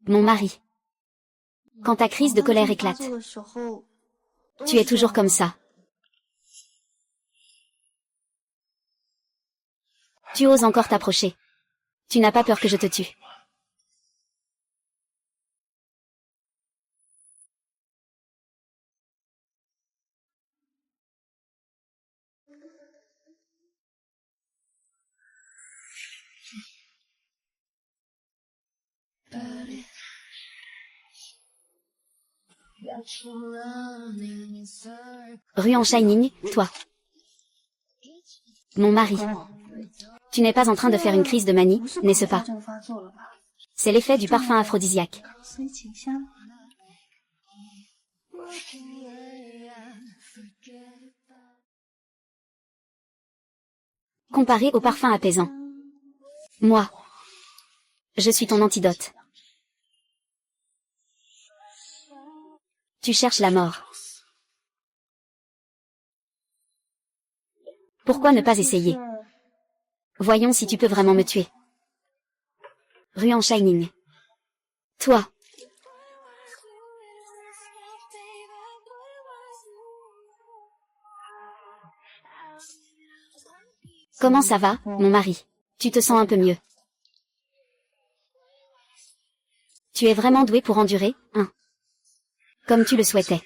Mon mari. Quand ta crise de colère éclate, tu es toujours comme ça. Tu oses encore t'approcher. Tu n'as pas peur que je te tue. Ruan Shining, toi. Mon mari. Tu n'es pas en train de faire une crise de manie, n'est-ce pas? C'est l'effet du parfum aphrodisiaque. Comparé au parfum apaisant. Moi. Je suis ton antidote. Tu cherches la mort. Pourquoi ne pas essayer? Voyons si tu peux vraiment me tuer. Ruan Shining. Toi. Comment ça va, mon mari? Tu te sens un peu mieux? Tu es vraiment doué pour endurer, hein? Comme tu le souhaitais.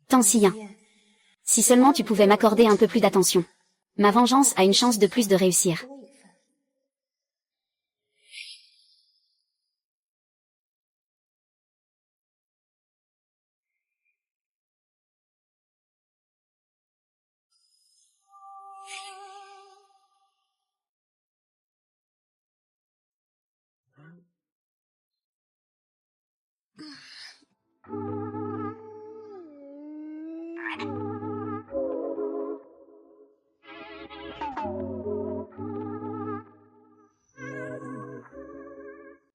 Tant si bien. Si seulement tu pouvais m'accorder un peu plus d'attention. Ma vengeance a une chance de plus de réussir.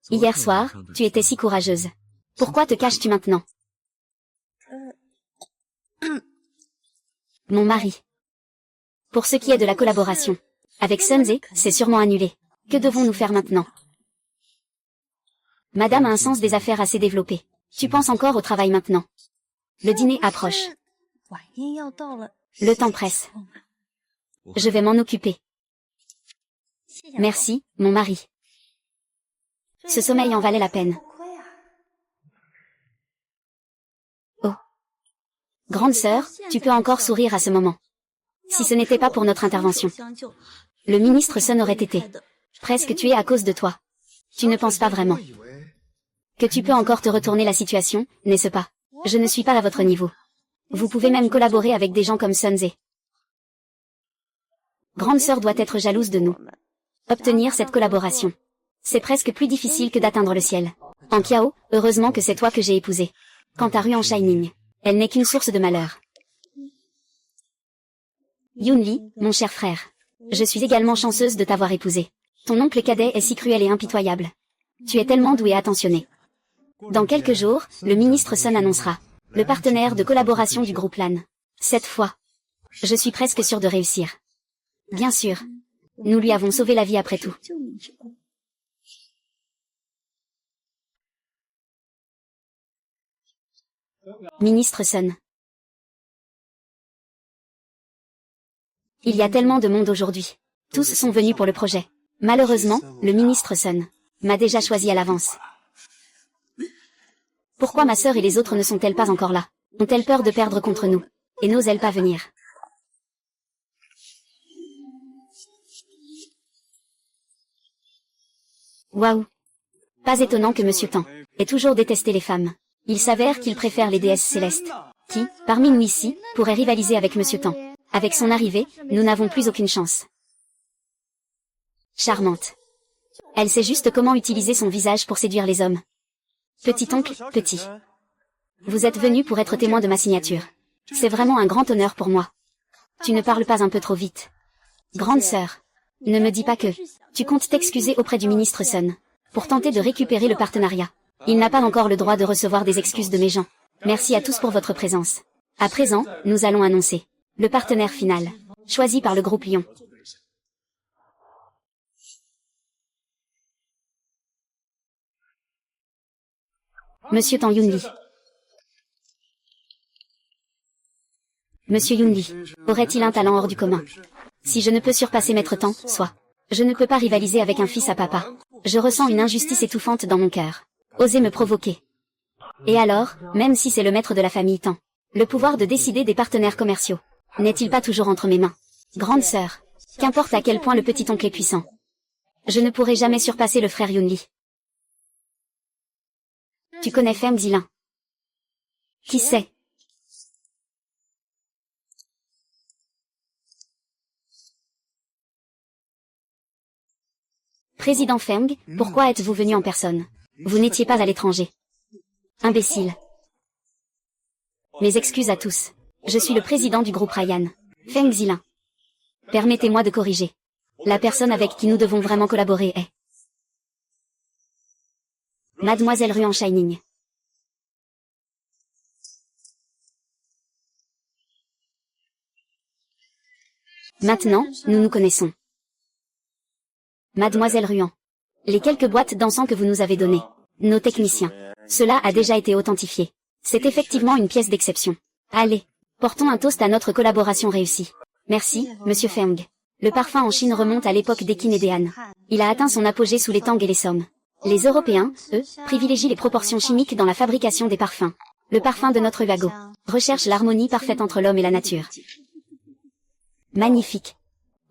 Hier soir, tu étais si courageuse. Pourquoi te caches-tu maintenant? Mon mari. Pour ce qui est de la collaboration avec Sunze, c'est sûrement annulé. Que devons-nous faire maintenant? Madame a un sens des affaires assez développé. Tu penses encore au travail maintenant. Le dîner approche. Le temps presse. Je vais m'en occuper. Merci, mon mari. Ce sommeil en valait la peine. Oh. Grande sœur, tu peux encore sourire à ce moment. Si ce n'était pas pour notre intervention. Le ministre Sun aurait été presque tué à cause de toi. Tu ne penses pas vraiment que tu peux encore te retourner la situation, n'est-ce pas? Je ne suis pas à votre niveau. Vous pouvez même collaborer avec des gens comme Sunze. Grande sœur doit être jalouse de nous. Obtenir cette collaboration. C'est presque plus difficile que d'atteindre le ciel. En Kiao, heureusement que c'est toi que j'ai épousé. Quant à Ruan Shining, elle n'est qu'une source de malheur. Yunli, mon cher frère. Je suis également chanceuse de t'avoir épousé. Ton oncle cadet est si cruel et impitoyable. Tu es tellement doué et attentionné. Dans quelques jours, le ministre Sun annoncera le partenaire de collaboration du groupe LAN. Cette fois, je suis presque sûre de réussir. Bien sûr. Nous lui avons sauvé la vie après tout. Ministre Sun. Il y a tellement de monde aujourd'hui. Tous sont venus pour le projet. Malheureusement, le ministre Sun m'a déjà choisi à l'avance. Pourquoi ma sœur et les autres ne sont-elles pas encore là? Ont-elles peur de perdre contre nous? Et n'osent-elles pas venir? Waouh! Pas étonnant que Monsieur Tan ait toujours détesté les femmes. Il s'avère qu'il préfère les déesses célestes. Qui, parmi nous ici, pourrait rivaliser avec Monsieur Tan? Avec son arrivée, nous n'avons plus aucune chance. Charmante. Elle sait juste comment utiliser son visage pour séduire les hommes. Petit oncle, petit. Vous êtes venu pour être témoin de ma signature. C'est vraiment un grand honneur pour moi. Tu ne parles pas un peu trop vite. Grande sœur. Ne me dis pas que tu comptes t'excuser auprès du ministre Sun pour tenter de récupérer le partenariat. Il n'a pas encore le droit de recevoir des excuses de mes gens. Merci à tous pour votre présence. À présent, nous allons annoncer le partenaire final, choisi par le groupe Lion. Monsieur Tan Yunli. Monsieur Yunli, aurait-il un talent hors du commun? Si je ne peux surpasser Maître Tan, soit. Je ne peux pas rivaliser avec un fils à papa. Je ressens une injustice étouffante dans mon cœur. Osez me provoquer. Et alors, même si c'est le maître de la famille Tan, le pouvoir de décider des partenaires commerciaux. N'est-il pas toujours entre mes mains? Grande sœur. Qu'importe à quel point le petit oncle est puissant. Je ne pourrai jamais surpasser le frère Yunli. Tu connais Feng Zilin? Qui c'est? Président Feng, pourquoi êtes-vous venu en personne? Vous n'étiez pas à l'étranger. Imbécile. Mes excuses à tous. Je suis le président du groupe Ryan. Feng Zilin. Permettez-moi de corriger. La personne avec qui nous devons vraiment collaborer est Mademoiselle Ruan Shining. Maintenant, nous nous connaissons. Mademoiselle Ruan. Les quelques boîtes d'encens que vous nous avez données. Nos techniciens. Cela a déjà été authentifié. C'est effectivement une pièce d'exception. Allez, portons un toast à notre collaboration réussie. Merci, Monsieur Feng. Le parfum en Chine remonte à l'époque des Qin et des Han. Il a atteint son apogée sous les Tang et les Song. Les Européens, eux, privilégient les proportions chimiques dans la fabrication des parfums. Le parfum de notre Huago recherche l'harmonie parfaite entre l'homme et la nature. Magnifique.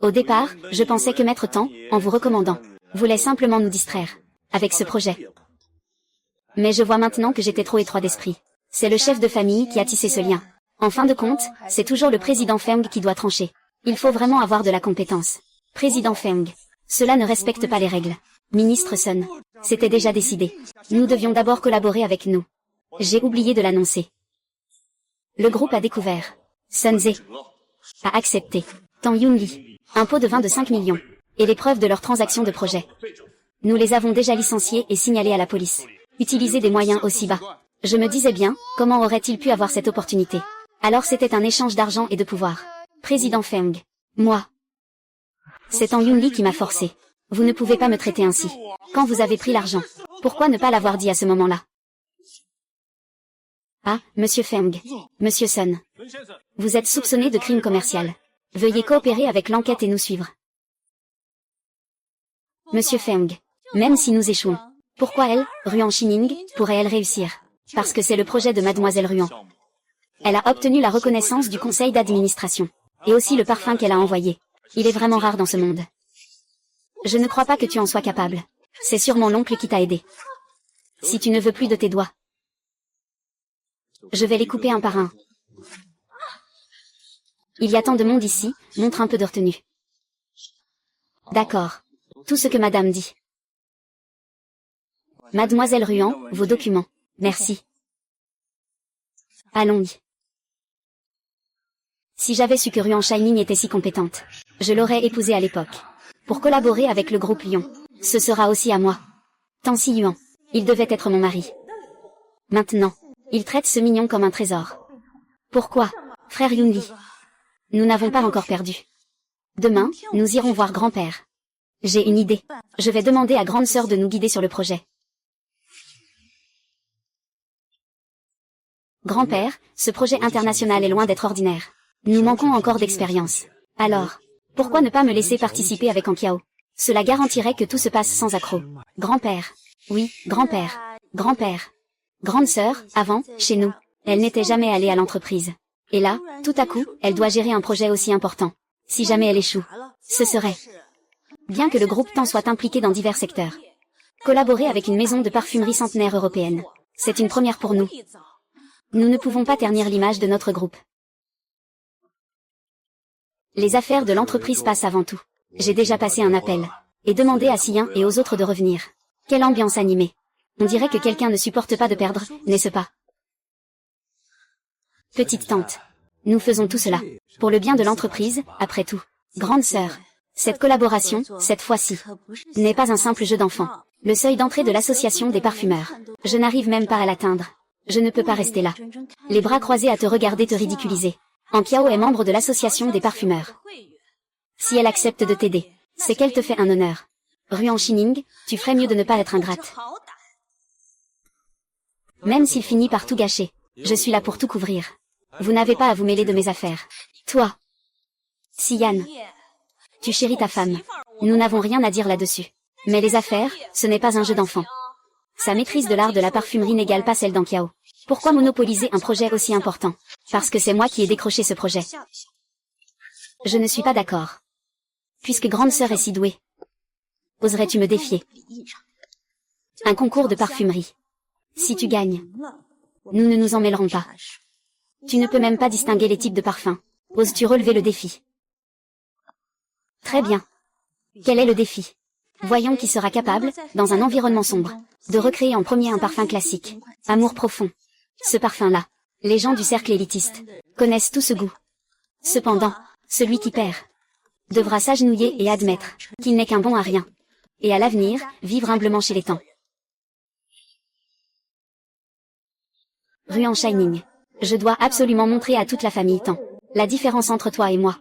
Au départ, je pensais que Maître Tang, en vous recommandant, voulait simplement nous distraire avec ce projet. Mais je vois maintenant que j'étais trop étroit d'esprit. C'est le chef de famille qui a tissé ce lien. En fin de compte, c'est toujours le président Feng qui doit trancher. Il faut vraiment avoir de la compétence. Président Feng. Cela ne respecte pas les règles. Ministre Sun. C'était déjà décidé. Nous devions d'abord collaborer avec nous. J'ai oublié de l'annoncer. Le groupe a découvert. Sun Ze a accepté. Tang Yunli. Un pot de vin de 5 millions. Et les preuves de leur transaction de projet. Nous les avons déjà licenciés et signalés à la police. Utiliser des moyens aussi bas. Je me disais bien, comment aurait-il pu avoir cette opportunité? Alors c'était un échange d'argent et de pouvoir. Président Feng. Moi. C'est Tang Yunli qui m'a forcé. Vous ne pouvez pas me traiter ainsi. Quand vous avez pris l'argent, pourquoi ne pas l'avoir dit à ce moment-là? Ah, Monsieur Feng. Monsieur Sun. Vous êtes soupçonné de crime commercial. Veuillez coopérer avec l'enquête et nous suivre. Monsieur Feng. Même si nous échouons, pourquoi elle, Ruan Shining, pourrait-elle réussir? Parce que c'est le projet de Mademoiselle Ruan. Elle a obtenu la reconnaissance du conseil d'administration. Et aussi le parfum qu'elle a envoyé. Il est vraiment rare dans ce monde. Je ne crois pas que tu en sois capable. C'est sûrement l'oncle qui t'a aidé. Si tu ne veux plus de tes doigts, je vais les couper un par un. Il y a tant de monde ici, montre un peu de retenue. D'accord. Tout ce que madame dit. Mademoiselle Ruan, vos documents. Merci. Allons-y. Si j'avais su que Ruan Shining était si compétente, je l'aurais épousée à l'époque. Pour collaborer avec le groupe Lyon. Ce sera aussi à moi. Tang Si-Yuan. Il devait être mon mari. Maintenant, il traite ce mignon comme un trésor. Pourquoi, frère Yunli? Nous n'avons pas encore perdu. Demain, nous irons voir grand-père. J'ai une idée. Je vais demander à grande sœur de nous guider sur le projet. Grand-père, ce projet international est loin d'être ordinaire. Nous manquons encore d'expérience. Alors, pourquoi ne pas me laisser participer avec Anqiao? Cela garantirait que tout se passe sans accroc. Grand-père. Oui, grand-père. Grand-père. Grande sœur, avant, chez nous, elle n'était jamais allée à l'entreprise. Et là, tout à coup, elle doit gérer un projet aussi important. Si jamais elle échoue, ce serait... Bien que le groupe Tang soit impliqué dans divers secteurs. Collaborer avec une maison de parfumerie centenaire européenne. C'est une première pour nous. Nous ne pouvons pas ternir l'image de notre groupe. Les affaires de l'entreprise passent avant tout. J'ai déjà passé un appel. Et demandé à Siyan et aux autres de revenir. Quelle ambiance animée. On dirait que quelqu'un ne supporte pas de perdre, n'est-ce pas? Petite tante. Nous faisons tout cela. Pour le bien de l'entreprise, après tout. Grande sœur. Cette collaboration, cette fois-ci, n'est pas un simple jeu d'enfant. Le seuil d'entrée de l'association des parfumeurs. Je n'arrive même pas à l'atteindre. Je ne peux pas rester là. Les bras croisés à te regarder te ridiculiser. Anqiao est membre de l'association des parfumeurs. Si elle accepte de t'aider, c'est qu'elle te fait un honneur. Ruan Shining, tu ferais mieux de ne pas être ingrate. Même s'il finit par tout gâcher, je suis là pour tout couvrir. Vous n'avez pas à vous mêler de mes affaires. Toi, Siyan, tu chéris ta femme. Nous n'avons rien à dire là-dessus. Mais les affaires, ce n'est pas un jeu d'enfant. Sa maîtrise de l'art de la parfumerie n'égale pas celle d'Anqiao. Pourquoi monopoliser un projet aussi important? Parce que c'est moi qui ai décroché ce projet. Je ne suis pas d'accord. Puisque grande sœur est si douée. Oserais-tu me défier? Un concours de parfumerie. Si tu gagnes, nous ne nous en mêlerons pas. Tu ne peux même pas distinguer les types de parfums. Oses-tu relever le défi? Très bien. Quel est le défi? Voyons qui sera capable, dans un environnement sombre, de recréer en premier un parfum classique. Amour profond. Ce parfum-là, les gens du cercle élitiste connaissent tout ce goût. Cependant, celui qui perd devra s'agenouiller et admettre qu'il n'est qu'un bon à rien. Et à l'avenir, vivre humblement chez les temps. Ruan Shining. Je dois absolument montrer à toute la famille Tan la différence entre toi et moi.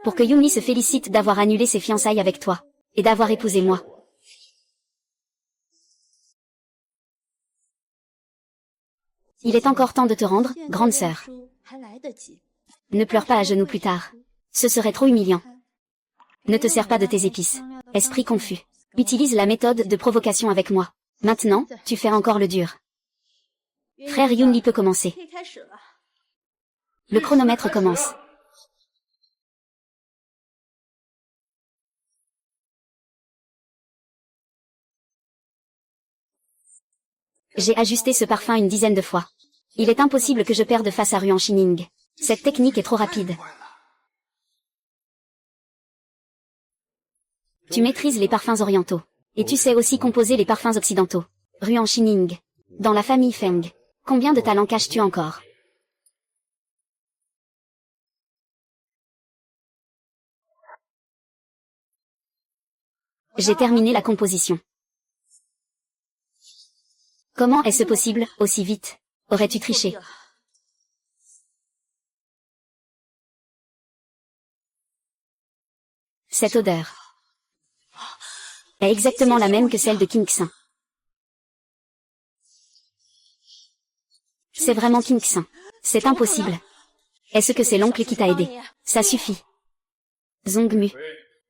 Pour que Yumi se félicite d'avoir annulé ses fiançailles avec toi, et d'avoir épousé moi. Il est encore temps de te rendre, grande sœur. Ne pleure pas à genoux plus tard. Ce serait trop humiliant. Ne te sers pas de tes épices. Esprit confus. Utilise la méthode de provocation avec moi. Maintenant, tu fais encore le dur. Frère Yunli peut commencer. Le chronomètre commence. J'ai ajusté ce parfum une dizaine de fois. Il est impossible que je perde face à Ruan Shining. Cette technique est trop rapide. Tu maîtrises les parfums orientaux. Et tu sais aussi composer les parfums occidentaux. Ruan Shining. Dans la famille Feng. Combien de talents caches-tu encore? J'ai terminé la composition. Comment est-ce possible, aussi vite? Aurais-tu triché? Cette odeur est exactement la même que celle de Kingxin. C'est vraiment Kingxin. C'est impossible. Est-ce que c'est l'oncle qui t'a aidé? Ça suffit. Zongmu.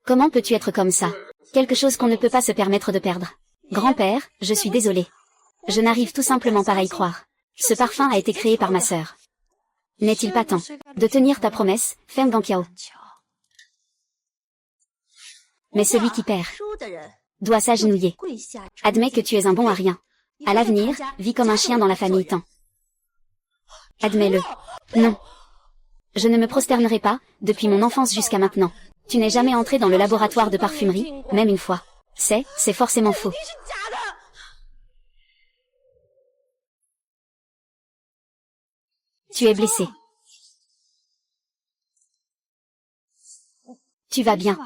Comment peux-tu être comme ça? Quelque chose qu'on ne peut pas se permettre de perdre. Grand-père, je suis désolé. Je n'arrive tout simplement pas à y croire. Ce parfum a été créé par ma sœur. N'est-il pas temps de tenir ta promesse, Feng Gangqiao? Mais celui qui perd doit s'agenouiller. Admets que tu es un bon à rien. À l'avenir, vis comme un chien dans la famille Tan. Admets-le. Non. Je ne me prosternerai pas, depuis mon enfance jusqu'à maintenant. Tu n'es jamais entré dans le laboratoire de parfumerie, même une fois. C'est forcément faux. Tu es blessé. Tu vas bien.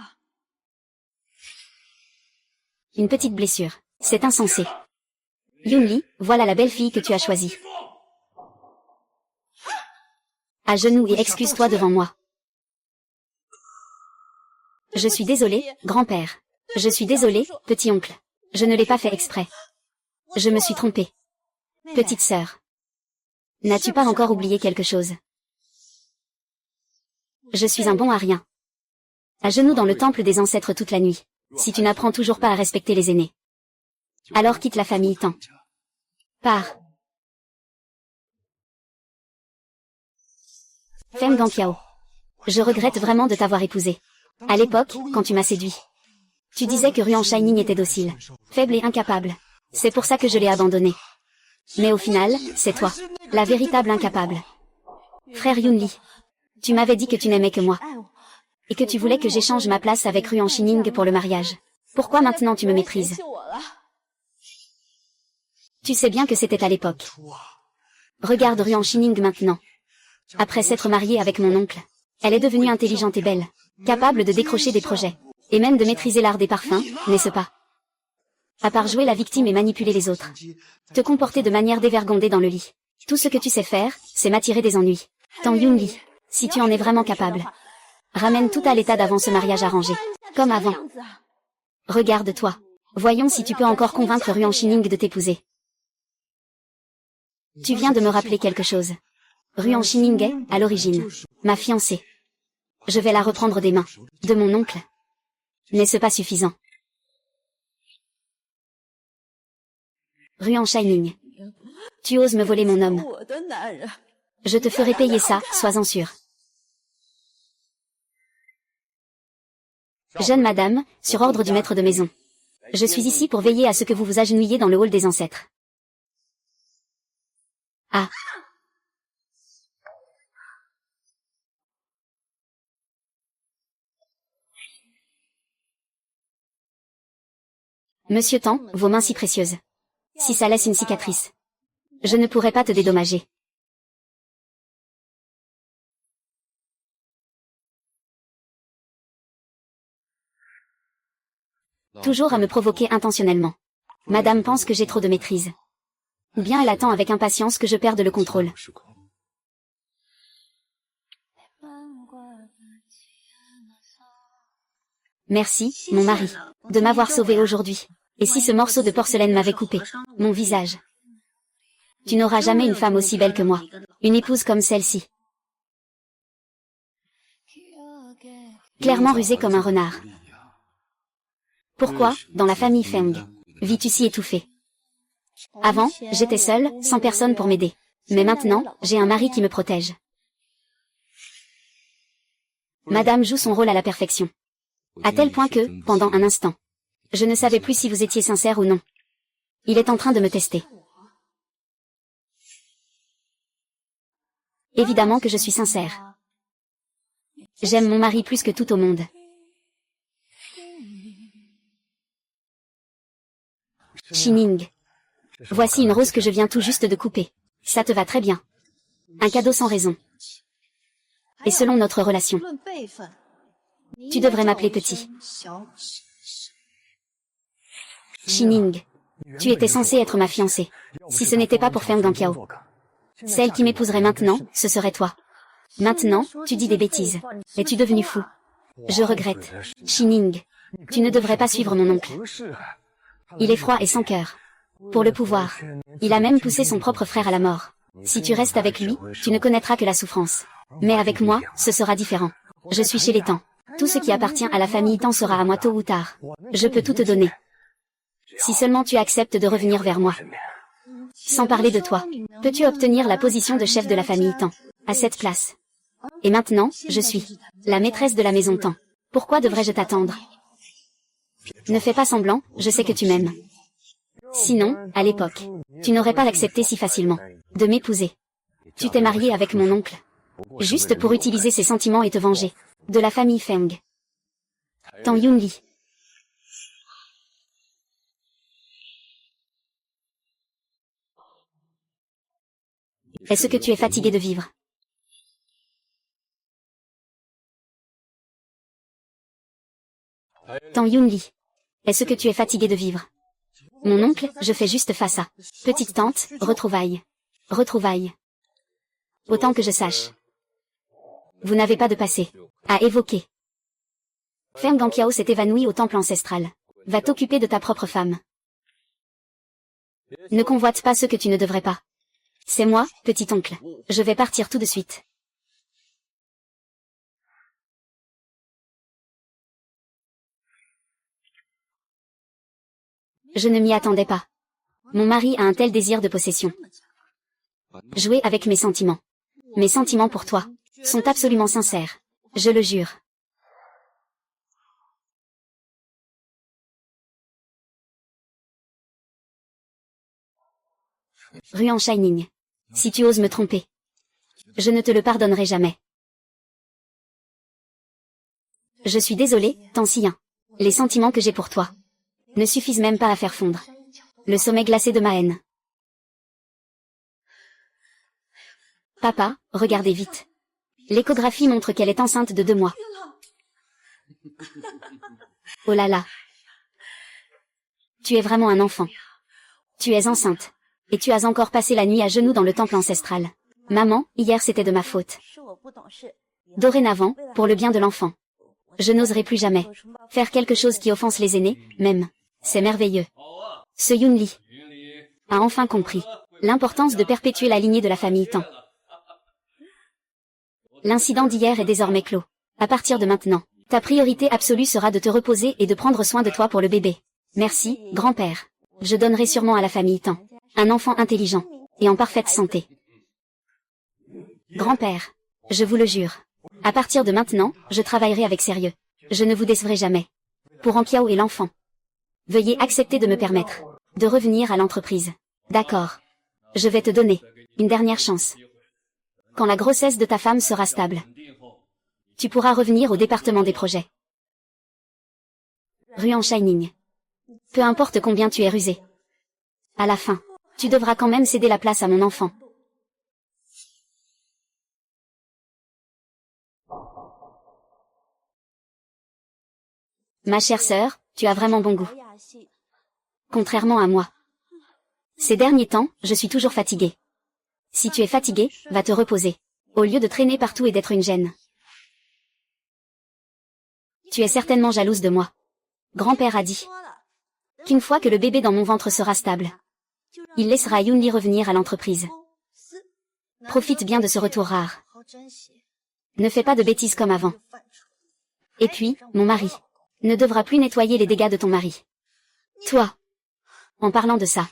Une petite blessure. C'est insensé. Yunli, voilà la belle fille que tu as choisie. À genoux et excuse-toi devant moi. Je suis désolé, grand-père. Je suis désolé, petit-oncle. Je ne l'ai pas fait exprès. Je me suis trompée. Petite sœur. N'as-tu pas encore oublié quelque chose? Je suis un bon à rien. À genoux dans le temple des ancêtres toute la nuit. Si tu n'apprends toujours pas à respecter les aînés. Alors quitte la famille Tan. Pars. Feng Gangqiao. Je regrette vraiment de t'avoir épousé. À l'époque, quand tu m'as séduit. Tu disais que Ruan Shining était docile, faible et incapable. C'est pour ça que je l'ai abandonné. Mais au final, c'est toi, la véritable incapable. Frère Yunli, tu m'avais dit que tu n'aimais que moi. Et que tu voulais que j'échange ma place avec Ruan Shining pour le mariage. Pourquoi maintenant tu me méprises? Tu sais bien que c'était à l'époque. Regarde Ruan Shining maintenant. Après s'être mariée avec mon oncle, elle est devenue intelligente et belle, capable de décrocher des projets, et même de maîtriser l'art des parfums, n'est-ce pas? À part jouer la victime et manipuler les autres. Te comporter de manière dévergondée dans le lit. Tout ce que tu sais faire, c'est m'attirer des ennuis. Tan Yunli, si tu en es vraiment capable. Ramène tout à l'état d'avant ce mariage arrangé. Comme avant. Regarde-toi. Voyons si tu peux encore convaincre Ruan Shining de t'épouser. Tu viens de me rappeler quelque chose. Ruan Shining est, à l'origine, ma fiancée. Je vais la reprendre des mains de mon oncle. N'est-ce pas suffisant? Ruan Shining. Tu oses me voler mon homme. Je te ferai payer ça, sois-en sûr. Jeune madame, sur ordre du maître de maison. Je suis ici pour veiller à ce que vous vous agenouilliez dans le hall des ancêtres. Ah. Monsieur Tan, vos mains si précieuses. Si ça laisse une cicatrice. Je ne pourrais pas te dédommager. Toujours à me provoquer intentionnellement. Madame pense que j'ai trop de maîtrise. Ou bien elle attend avec impatience que je perde le contrôle. Merci, mon mari, de m'avoir sauvé aujourd'hui. Et si ce morceau de porcelaine m'avait coupé mon visage? Tu n'auras jamais une femme aussi belle que moi. Une épouse comme celle-ci. Clairement rusée comme un renard. Pourquoi, dans la famille Feng, vis-tu si étouffée? Avant, j'étais seule, sans personne pour m'aider. Mais maintenant, j'ai un mari qui me protège. Madame joue son rôle à la perfection. À tel point que, pendant un instant, je ne savais plus si vous étiez sincère ou non. Il est en train de me tester. Évidemment que je suis sincère. J'aime mon mari plus que tout au monde. Shining. Voici une rose que je viens tout juste de couper. Ça te va très bien. Un cadeau sans raison. Et selon notre relation. Tu devrais m'appeler petit. Shining. Tu étais censé être ma fiancée. Si ce n'était pas pour Feng Gangqiao. Celle qui m'épouserait maintenant, ce serait toi. Maintenant, tu dis des bêtises. Es-tu devenu fou? Je regrette. Shining. Tu ne devrais pas suivre mon oncle. Il est froid et sans cœur. Pour le pouvoir. Il a même poussé son propre frère à la mort. Si tu restes avec lui, tu ne connaîtras que la souffrance. Mais avec moi, ce sera différent. Je suis chez les Tan. Tout ce qui appartient à la famille Tan sera à moi tôt ou tard. Je peux tout te donner. Si seulement tu acceptes de revenir vers moi. Sans parler de toi, peux-tu obtenir la position de chef de la famille Tan, à cette place? Et maintenant, je suis la maîtresse de la maison Tan. Pourquoi devrais-je t'attendre? Ne fais pas semblant, je sais que tu m'aimes. Sinon, à l'époque, tu n'aurais pas accepté si facilement de m'épouser. Tu t'es marié avec mon oncle. Juste pour utiliser ses sentiments et te venger. De la famille Feng. Tan Yunli. Est-ce que tu es fatigué de vivre? Tan Yunli. Est-ce que tu es fatigué de vivre? Mon oncle, je fais juste face à. Petite tante, retrouvailles. Retrouvailles. Autant que je sache. Vous n'avez pas de passé à évoquer. Feng Gangqiao s'est évanoui au temple ancestral. Va t'occuper de ta propre femme. Ne convoite pas ce que tu ne devrais pas. C'est moi, petit oncle. Je vais partir tout de suite. Je ne m'y attendais pas. Mon mari a un tel désir de possession. Jouer avec mes sentiments. Mes sentiments pour toi sont absolument sincères. Je le jure. Ruan Shining. Si tu oses me tromper, je ne te le pardonnerai jamais. Je suis désolée, Tan Xian. Les sentiments que j'ai pour toi ne suffisent même pas à faire fondre le sommet glacé de ma haine. Papa, regardez vite. L'échographie montre qu'elle est enceinte de 2 mois. Oh là là. Tu es vraiment un enfant. Tu es enceinte. Et tu as encore passé la nuit à genoux dans le temple ancestral. Maman, hier c'était de ma faute. Dorénavant, pour le bien de l'enfant, je n'oserai plus jamais faire quelque chose qui offense les aînés, même. C'est merveilleux. Ce Yunli a enfin compris l'importance de perpétuer la lignée de la famille Tan. L'incident d'hier est désormais clos. À partir de maintenant, ta priorité absolue sera de te reposer et de prendre soin de toi pour le bébé. Merci, grand-père. Je donnerai sûrement à la famille Tan un enfant intelligent et en parfaite santé. Grand-père, je vous le jure. À partir de maintenant, je travaillerai avec sérieux. Je ne vous décevrai jamais. Pour Anqiao et l'enfant. Veuillez accepter de me permettre de revenir à l'entreprise. D'accord. Je vais te donner une dernière chance. Quand la grossesse de ta femme sera stable, tu pourras revenir au département des projets. Ruan Shining. Peu importe combien tu es rusé. À la fin, tu devras quand même céder la place à mon enfant. Ma chère sœur, tu as vraiment bon goût. Contrairement à moi. Ces derniers temps, je suis toujours fatiguée. Si tu es fatiguée, va te reposer. Au lieu de traîner partout et d'être une gêne. Tu es certainement jalouse de moi. Grand-père a dit qu'une fois que le bébé dans mon ventre sera stable, il laissera Yunli revenir à l'entreprise. Profite bien de ce retour rare. Ne fais pas de bêtises comme avant. Et puis, mon mari ne devra plus nettoyer les dégâts de ton mari. Toi. En parlant de ça,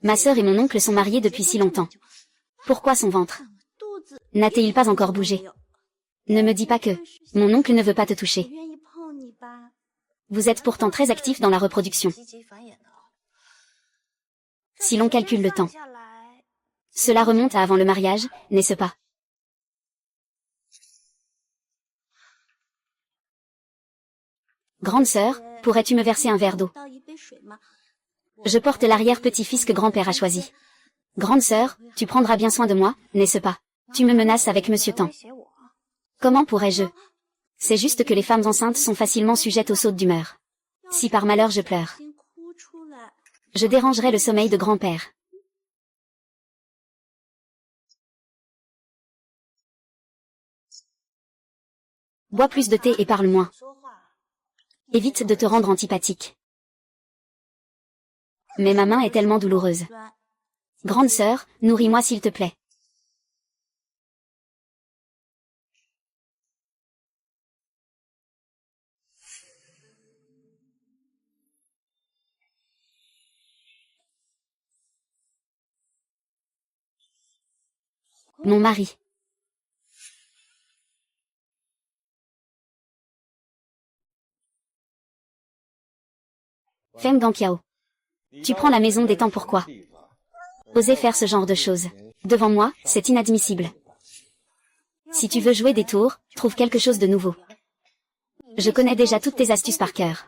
ma sœur et mon oncle sont mariés depuis si longtemps. Pourquoi son ventre n'a-t-il pas encore bougé? Ne me dis pas que mon oncle ne veut pas te toucher. Vous êtes pourtant très actif dans la reproduction. Si l'on calcule le temps, cela remonte à avant le mariage, n'est-ce pas? Grande sœur, pourrais-tu me verser un verre d'eau? Je porte l'arrière-petit-fils que grand-père a choisi. Grande sœur, tu prendras bien soin de moi, n'est-ce pas? Tu me menaces avec Monsieur Tan. Comment pourrais-je? C'est juste que les femmes enceintes sont facilement sujettes aux sautes d'humeur. Si par malheur je pleure, je dérangerai le sommeil de grand-père. Bois plus de thé et parle moins. Évite de te rendre antipathique. Mais ma main est tellement douloureuse. Grande sœur, nourris-moi s'il te plaît. Mon mari. Feng Ganqiao. Tu prends la maison des temps pourquoi? Oser faire ce genre de choses. Devant moi, c'est inadmissible. Si tu veux jouer des tours, trouve quelque chose de nouveau. Je connais déjà toutes tes astuces par cœur.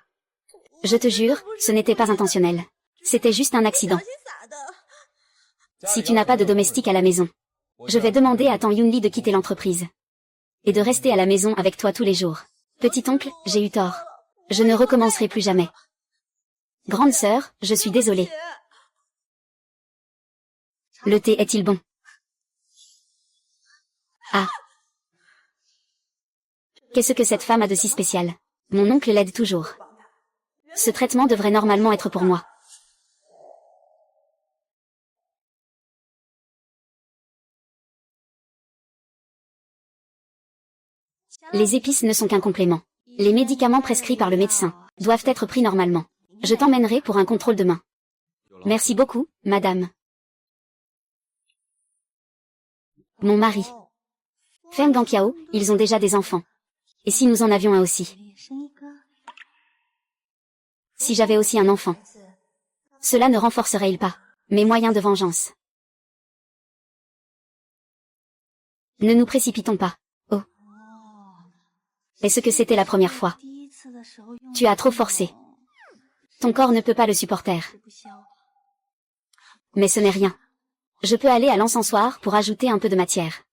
Je te jure, ce n'était pas intentionnel. C'était juste un accident. Si tu n'as pas de domestique à la maison, je vais demander à Tan Yunli de quitter l'entreprise. Et de rester à la maison avec toi tous les jours. Petit oncle, j'ai eu tort. Je ne recommencerai plus jamais. Grande sœur, je suis désolée. Le thé est-il bon? Ah. Qu'est-ce que cette femme a de si spécial? Mon oncle l'aide toujours. Ce traitement devrait normalement être pour moi. Les épices ne sont qu'un complément. Les médicaments prescrits par le médecin doivent être pris normalement. Je t'emmènerai pour un contrôle demain. Merci beaucoup, madame. Mon mari. Feng Ganqiao, ils ont déjà des enfants. Et si nous en avions un aussi? Si j'avais aussi un enfant, cela ne renforcerait-il pas mes moyens de vengeance? Ne nous précipitons pas. Oh. Est-ce que c'était la première fois? Tu as trop forcé. Ton corps ne peut pas le supporter. Mais ce n'est rien. Je peux aller à l'encensoir pour ajouter un peu de matière.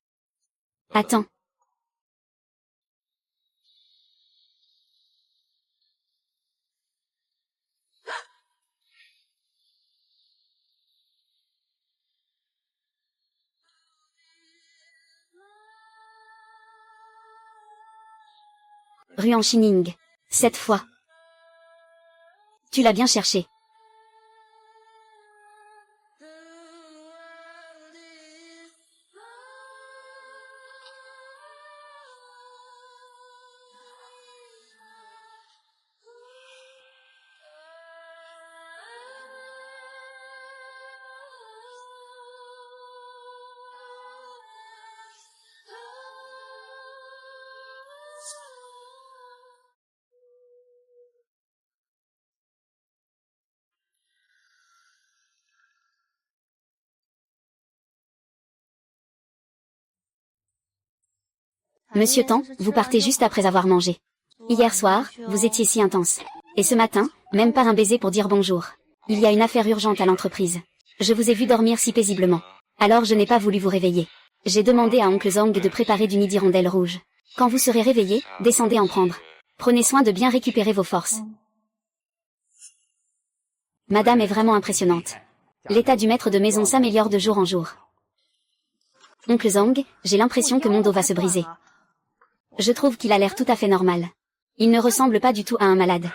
Attends. Ruan Shining. Cette fois. Tu l'as bien cherché. Monsieur Tan, vous partez juste après avoir mangé. Hier soir, vous étiez si intense. Et ce matin, même pas un baiser pour dire bonjour. Il y a une affaire urgente à l'entreprise. Je vous ai vu dormir si paisiblement. Alors je n'ai pas voulu vous réveiller. J'ai demandé à oncle Zhang de préparer du nid d'hirondelle rouge. Quand vous serez réveillé, descendez en prendre. Prenez soin de bien récupérer vos forces. Madame est vraiment impressionnante. L'état du maître de maison s'améliore de jour en jour. Oncle Zhang, j'ai l'impression que mon dos va se briser. Je trouve qu'il a l'air tout à fait normal. Il ne ressemble pas du tout à un malade.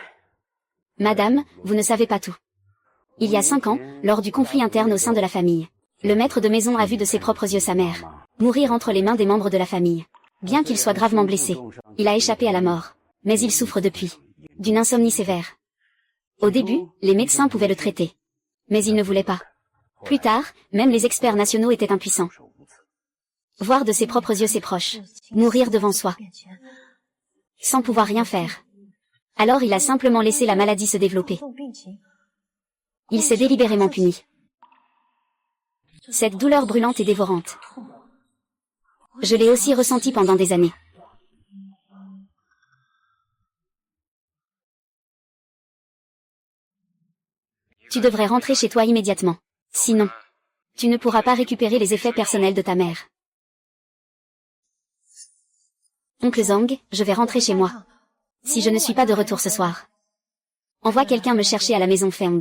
Madame, vous ne savez pas tout. Il y a 5 ans, lors du conflit interne au sein de la famille, le maître de maison a vu de ses propres yeux sa mère mourir entre les mains des membres de la famille. Bien qu'il soit gravement blessé, il a échappé à la mort. Mais il souffre depuis d'une insomnie sévère. Au début, les médecins pouvaient le traiter. Mais ils ne voulaient pas. Plus tard, même les experts nationaux étaient impuissants. Voir de ses propres yeux ses proches mourir devant soi, sans pouvoir rien faire. Alors il a simplement laissé la maladie se développer. Il s'est délibérément puni. Cette douleur brûlante et dévorante, je l'ai aussi ressentie pendant des années. Tu devrais rentrer chez toi immédiatement. Sinon, tu ne pourras pas récupérer les effets personnels de ta mère. Oncle Zhang, je vais rentrer chez moi. Si je ne suis pas de retour ce soir, envoie quelqu'un me chercher à la maison Feng.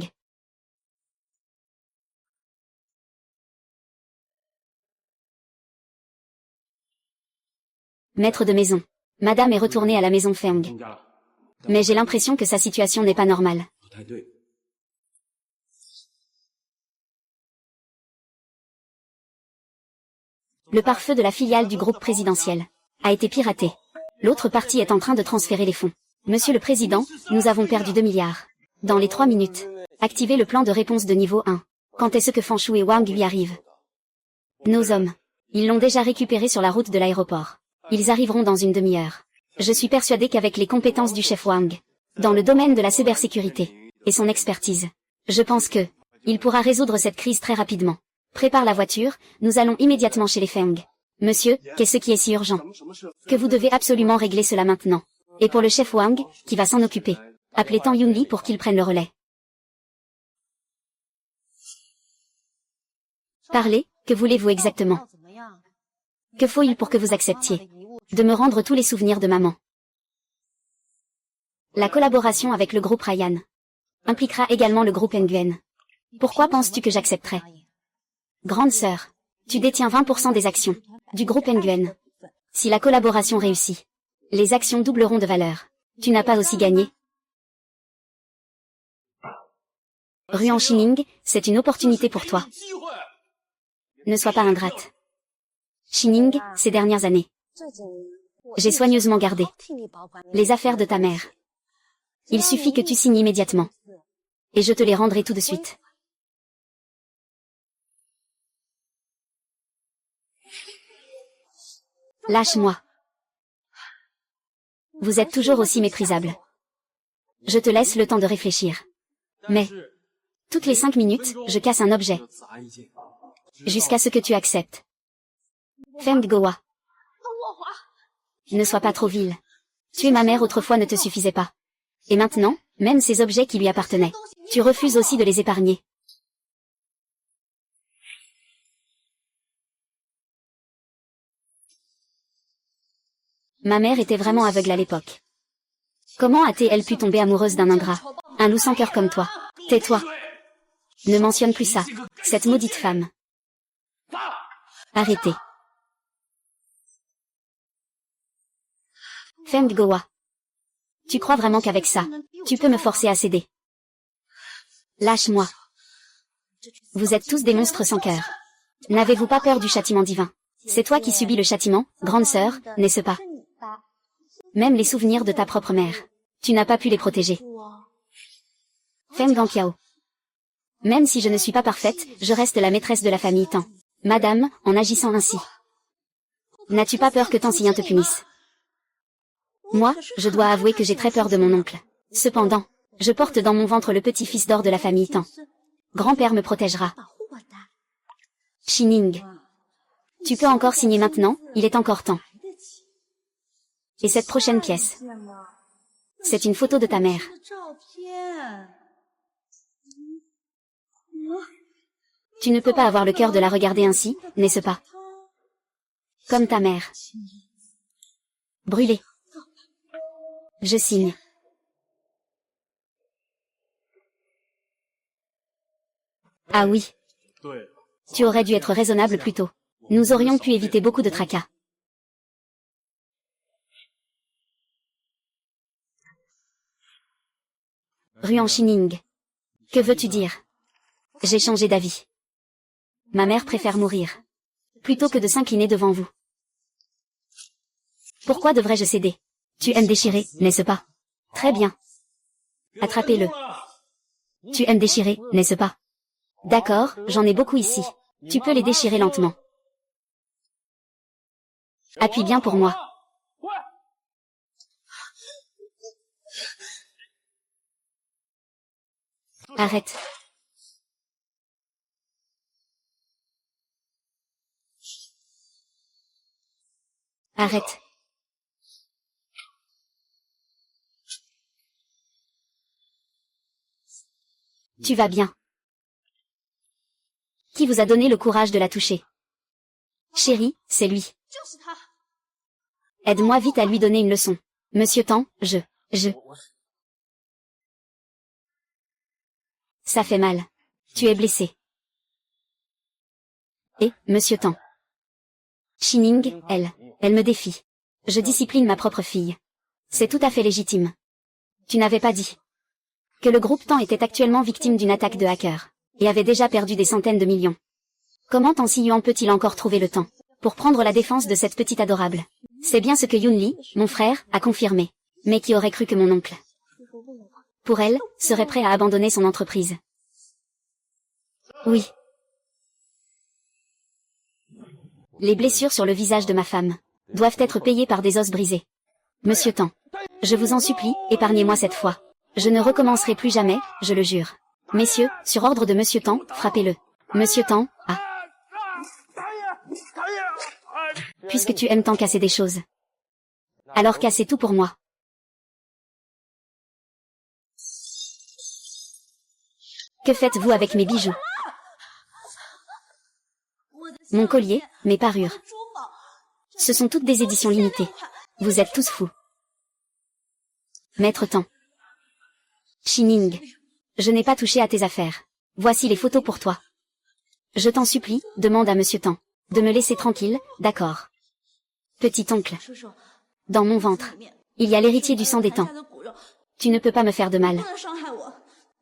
Maître de maison. Madame est retournée à la maison Feng. Mais j'ai l'impression que sa situation n'est pas normale. Le pare-feu de la filiale du groupe présidentiel a été piraté. L'autre partie est en train de transférer les fonds. Monsieur le Président, nous avons perdu 2 milliards. Dans les 3 minutes, activez le plan de réponse de niveau 1. Quand est-ce que Fanshu et Wang lui arrivent? Nos hommes. Ils l'ont déjà récupéré sur la route de l'aéroport. Ils arriveront dans une demi-heure. Je suis persuadé qu'avec les compétences du chef Wang, dans le domaine de la cybersécurité, et son expertise, je pense que, il pourra résoudre cette crise très rapidement. Prépare la voiture, nous allons immédiatement chez les Feng. Monsieur, qu'est-ce qui est si urgent? Que vous devez absolument régler cela maintenant. Et pour le chef Wang, qui va s'en occuper, appelez Tang Yunli pour qu'il prenne le relais. Parlez, que voulez-vous exactement? Que faut-il pour que vous acceptiez de me rendre tous les souvenirs de maman? La collaboration avec le groupe Ryan impliquera également le groupe Nguyen. Pourquoi penses-tu que j'accepterais? Grande sœur, tu détiens 20% des actions du groupe Nguyen. Si la collaboration réussit, les actions doubleront de valeur. Tu n'as pas aussi gagné? Ruan Shining, c'est une opportunité pour toi. Ne sois pas ingrate. Shining, ces dernières années, j'ai soigneusement gardé les affaires de ta mère. Il suffit que tu signes immédiatement. Et je te les rendrai tout de suite. Lâche-moi. Vous êtes toujours aussi méprisable. Je te laisse le temps de réfléchir. Mais, toutes les 5 minutes, je casse un objet. Jusqu'à ce que tu acceptes. Feng Gowa. Ne sois pas trop vil. Tuer ma mère autrefois ne te suffisait pas. Et maintenant, même ces objets qui lui appartenaient, tu refuses aussi de les épargner. Ma mère était vraiment aveugle à l'époque. Comment a-t-elle pu tomber amoureuse d'un ingrat, un loup sans cœur comme toi? Tais-toi. Ne mentionne plus ça, cette maudite femme. Arrêtez. Feng Gowa. Tu crois vraiment qu'avec ça, tu peux me forcer à céder? Lâche-moi. Vous êtes tous des monstres sans cœur. N'avez-vous pas peur du châtiment divin? C'est toi qui subis le châtiment, grande sœur, n'est-ce pas? Même les souvenirs de ta propre mère, tu n'as pas pu les protéger. Feng Gangqiao. Même si je ne suis pas parfaite, je reste la maîtresse de la famille Tan. Madame, en agissant ainsi, n'as-tu pas peur que Tan Sien te punisse? Moi, je dois avouer que j'ai très peur de mon oncle. Cependant, je porte dans mon ventre le petit-fils d'or de la famille Tan. Grand-père me protégera. Shining. Tu peux encore signer maintenant, il est encore temps. Et cette prochaine pièce, c'est une photo de ta mère. Tu ne peux pas avoir le cœur de la regarder ainsi, n'est-ce pas? Comme ta mère. Brûlée. Je signe. Ah oui. Tu aurais dû être raisonnable plus tôt. Nous aurions pu éviter beaucoup de tracas. Ruan Shining. Que veux-tu dire? J'ai changé d'avis. Ma mère préfère mourir. Plutôt que de s'incliner devant vous. Pourquoi devrais-je céder? Tu aimes déchirer, n'est-ce pas? Très bien. Attrapez-le. Tu aimes déchirer, n'est-ce pas? D'accord, j'en ai beaucoup ici. Tu peux les déchirer lentement. Appuie bien pour moi. Arrête. Arrête. Tu vas bien. Qui vous a donné le courage de la toucher? Chérie, c'est lui. Aide-moi vite à lui donner une leçon. Monsieur Tan, je... Ça fait mal. Tu es blessé. Et, Monsieur Tan. Shining, elle me défie. Je discipline ma propre fille. C'est tout à fait légitime. Tu n'avais pas dit que le groupe Tan était actuellement victime d'une attaque de hackers, et avait déjà perdu des centaines de millions. Comment Tan Siyuan peut-il encore trouver le temps pour prendre la défense de cette petite adorable? C'est bien ce que Yun Li, mon frère, a confirmé. Mais qui aurait cru que mon oncle, pour elle, serait prêt à abandonner son entreprise? Oui. Les blessures sur le visage de ma femme doivent être payées par des os brisés. Monsieur Tan, je vous en supplie, épargnez-moi cette fois. Je ne recommencerai plus jamais, je le jure. Messieurs, sur ordre de Monsieur Tan, frappez-le. Monsieur Tan, ah. Puisque tu aimes tant casser des choses, alors cassez tout pour moi. Que faites-vous avec mes bijoux? Mon collier, mes parures. Ce sont toutes des éditions limitées. Vous êtes tous fous. Maître Tan. Shining. Je n'ai pas touché à tes affaires. Voici les photos pour toi. Je t'en supplie, demande à Monsieur Tan de me laisser tranquille, d'accord. Petit oncle. Dans mon ventre, il y a l'héritier du sang des Tan. Tu ne peux pas me faire de mal.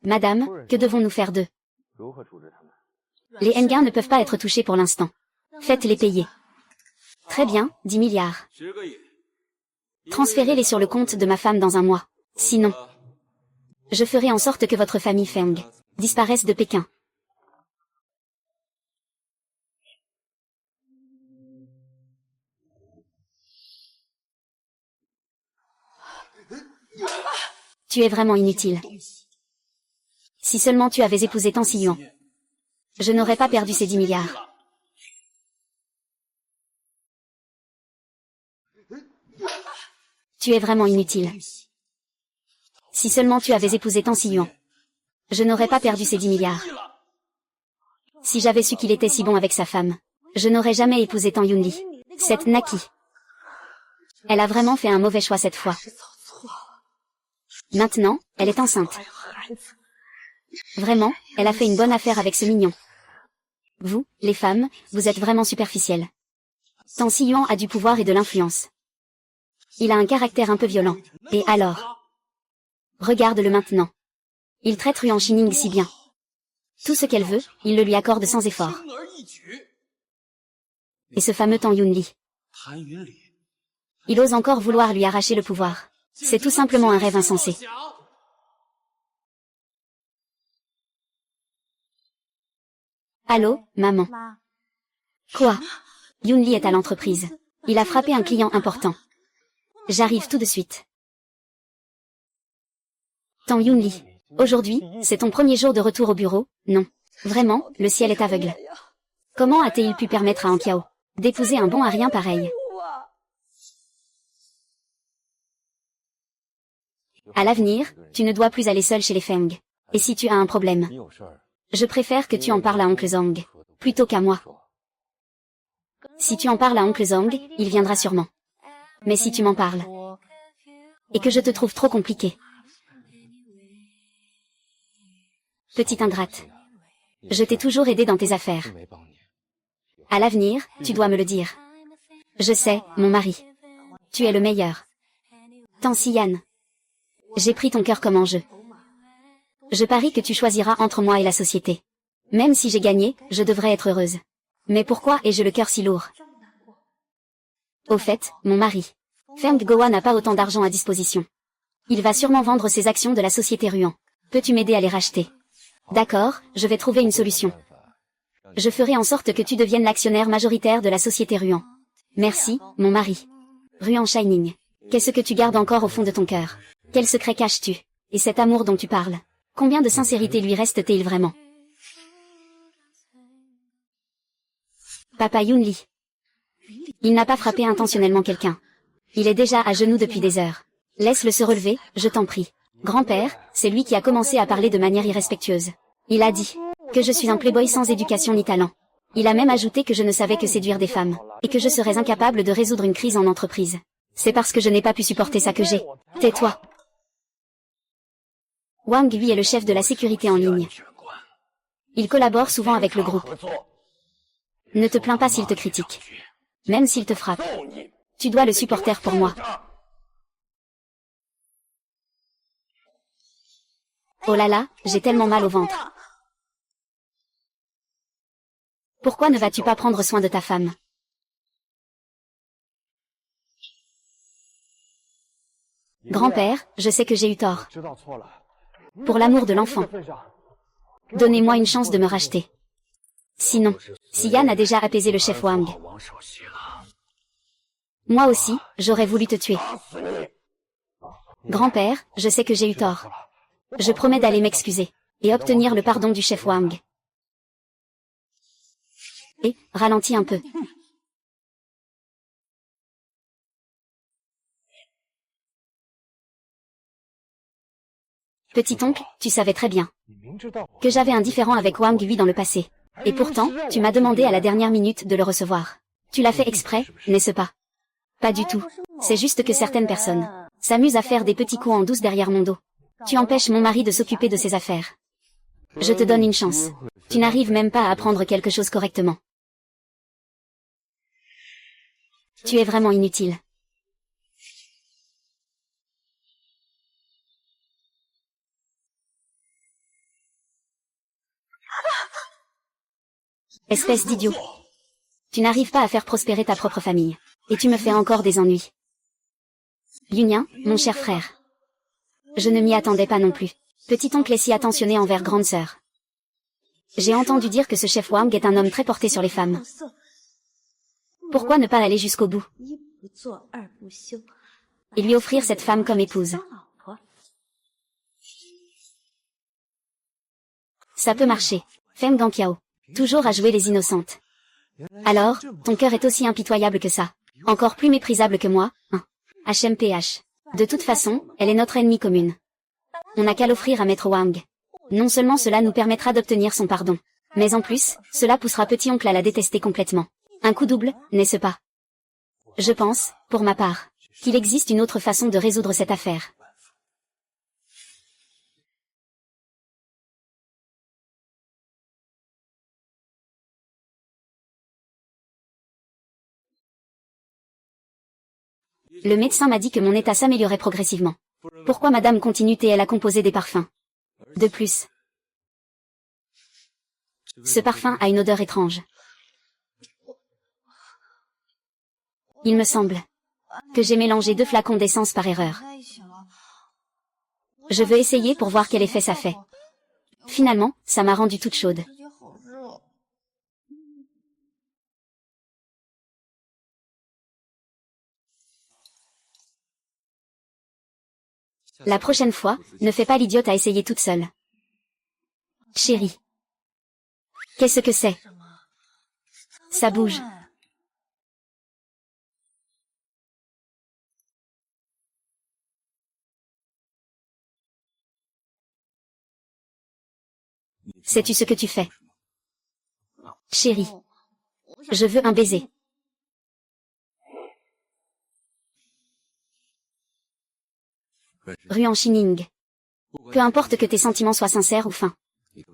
Madame, que devons-nous faire d'eux? Les Enguins ne peuvent pas être touchés pour l'instant. Faites-les payer. Très bien, 10 milliards. Transférez-les sur le compte de ma femme dans un mois. Sinon, je ferai en sorte que votre famille Feng disparaisse de Pékin. Tu es vraiment inutile. Si seulement tu avais épousé Tan Siyuan, je n'aurais pas perdu ces 10 milliards. Tu es vraiment inutile. Si seulement tu avais épousé Tan Siyuan, je n'aurais pas perdu ces 10 milliards. Si j'avais su qu'il était si bon avec sa femme, je n'aurais jamais épousé Tan Yunli. Cette Naki. Elle a vraiment fait un mauvais choix cette fois. Maintenant, elle est enceinte. Vraiment, elle a fait une bonne affaire avec ce mignon. Vous, les femmes, vous êtes vraiment superficielles. Tan Siyuan a du pouvoir et de l'influence. Il a un caractère un peu violent. Et alors? Regarde-le maintenant. Il traite Ruan Shining si bien. Tout ce qu'elle veut, il le lui accorde sans effort. Et ce fameux Tan Yunli. Il ose encore vouloir lui arracher le pouvoir. C'est tout simplement un rêve insensé. Allô, maman. Quoi? Yunli est à l'entreprise. Il a frappé un client important. J'arrive tout de suite. Tan Yunli. Aujourd'hui, c'est ton premier jour de retour au bureau, non? Vraiment, le ciel est aveugle. Comment a-t-il pu permettre à Anqiao d'épouser un bon à rien pareil? À l'avenir, tu ne dois plus aller seul chez les Feng. Et si tu as un problème, je préfère que tu en parles à oncle Zhang, plutôt qu'à moi. Si tu en parles à oncle Zhang, il viendra sûrement. Mais si tu m'en parles, et que je te trouve trop compliqué, petite ingrate, je t'ai toujours aidé dans tes affaires. À l'avenir, tu dois me le dire. Je sais, mon mari. Tu es le meilleur. Tant si Yan. J'ai pris ton cœur comme enjeu. Je parie que tu choisiras entre moi et la société. Même si j'ai gagné, je devrais être heureuse. Mais pourquoi ai-je le cœur si lourd? Au fait, mon mari, Feng Gowa n'a pas autant d'argent à disposition. Il va sûrement vendre ses actions de la société Ruan. Peux-tu m'aider à les racheter? D'accord, je vais trouver une solution. Je ferai en sorte que tu deviennes l'actionnaire majoritaire de la société Ruan. Merci, mon mari. Ruan Shining. Qu'est-ce que tu gardes encore au fond de ton cœur? Quel secret caches-tu? Et cet amour dont tu parles? Combien de sincérité lui reste-t-il vraiment? Papa Yunli. Il n'a pas frappé intentionnellement quelqu'un. Il est déjà à genoux depuis des heures. Laisse-le se relever, je t'en prie. Grand-père, c'est lui qui a commencé à parler de manière irrespectueuse. Il a dit que je suis un playboy sans éducation ni talent. Il a même ajouté que je ne savais que séduire des femmes, et que je serais incapable de résoudre une crise en entreprise. C'est parce que je n'ai pas pu supporter ça que j'ai. Tais-toi. Wang Yi est le chef de la sécurité en ligne. Il collabore souvent avec le groupe. Ne te plains pas s'il te critique. Même s'il te frappe. Tu dois le supporter pour moi. Oh là là, j'ai tellement mal au ventre. Pourquoi ne vas-tu pas prendre soin de ta femme? Grand-père, je sais que j'ai eu tort. Pour l'amour de l'enfant. Donnez-moi une chance de me racheter. Sinon, si Yan a déjà apaisé le chef Wang. Moi aussi, j'aurais voulu te tuer. Grand-père, je sais que j'ai eu tort. Je promets d'aller m'excuser, et obtenir le pardon du chef Wang. Et, ralentis un peu. Petit-oncle, tu savais très bien que j'avais un différend avec Wang Yi dans le passé. Et pourtant, tu m'as demandé à la dernière minute de le recevoir. Tu l'as fait exprès, n'est-ce pas? Pas du tout. C'est juste que certaines personnes s'amusent à faire des petits coups en douce derrière mon dos. Tu empêches mon mari de s'occuper de ses affaires. Je te donne une chance. Tu n'arrives même pas à apprendre quelque chose correctement. Tu es vraiment inutile. Espèce d'idiot. Tu n'arrives pas à faire prospérer ta propre famille. Et tu me fais encore des ennuis. Yunyan, mon cher frère. Je ne m'y attendais pas non plus. Petit-oncle est si attentionné envers grande sœur. J'ai entendu dire que ce chef Wang est un homme très porté sur les femmes. Pourquoi ne pas aller jusqu'au bout et lui offrir cette femme comme épouse? Ça peut marcher. Feng Gangqiao. Toujours à jouer les innocentes. Alors, ton cœur est aussi impitoyable que ça. Encore plus méprisable que moi, hein. HMPH. De toute façon, elle est notre ennemie commune. On n'a qu'à l'offrir à Maître Wang. Non seulement cela nous permettra d'obtenir son pardon, mais en plus, cela poussera petit-oncle à la détester complètement. Un coup double, n'est-ce pas? Je pense, pour ma part, qu'il existe une autre façon de résoudre cette affaire. Le médecin m'a dit que mon état s'améliorait progressivement. Pourquoi madame continue-t-elle à composer des parfums? De plus, ce parfum a une odeur étrange. Il me semble que j'ai mélangé 2 flacons d'essence par erreur. Je veux essayer pour voir quel effet ça fait. Finalement, ça m'a rendue toute chaude. La prochaine fois, ne fais pas l'idiote à essayer toute seule. Chérie. Qu'est-ce que c'est? Ça bouge. Sais-tu ce que tu fais? Chérie. Je veux un baiser. Ruan Shining. Peu importe que tes sentiments soient sincères ou fins.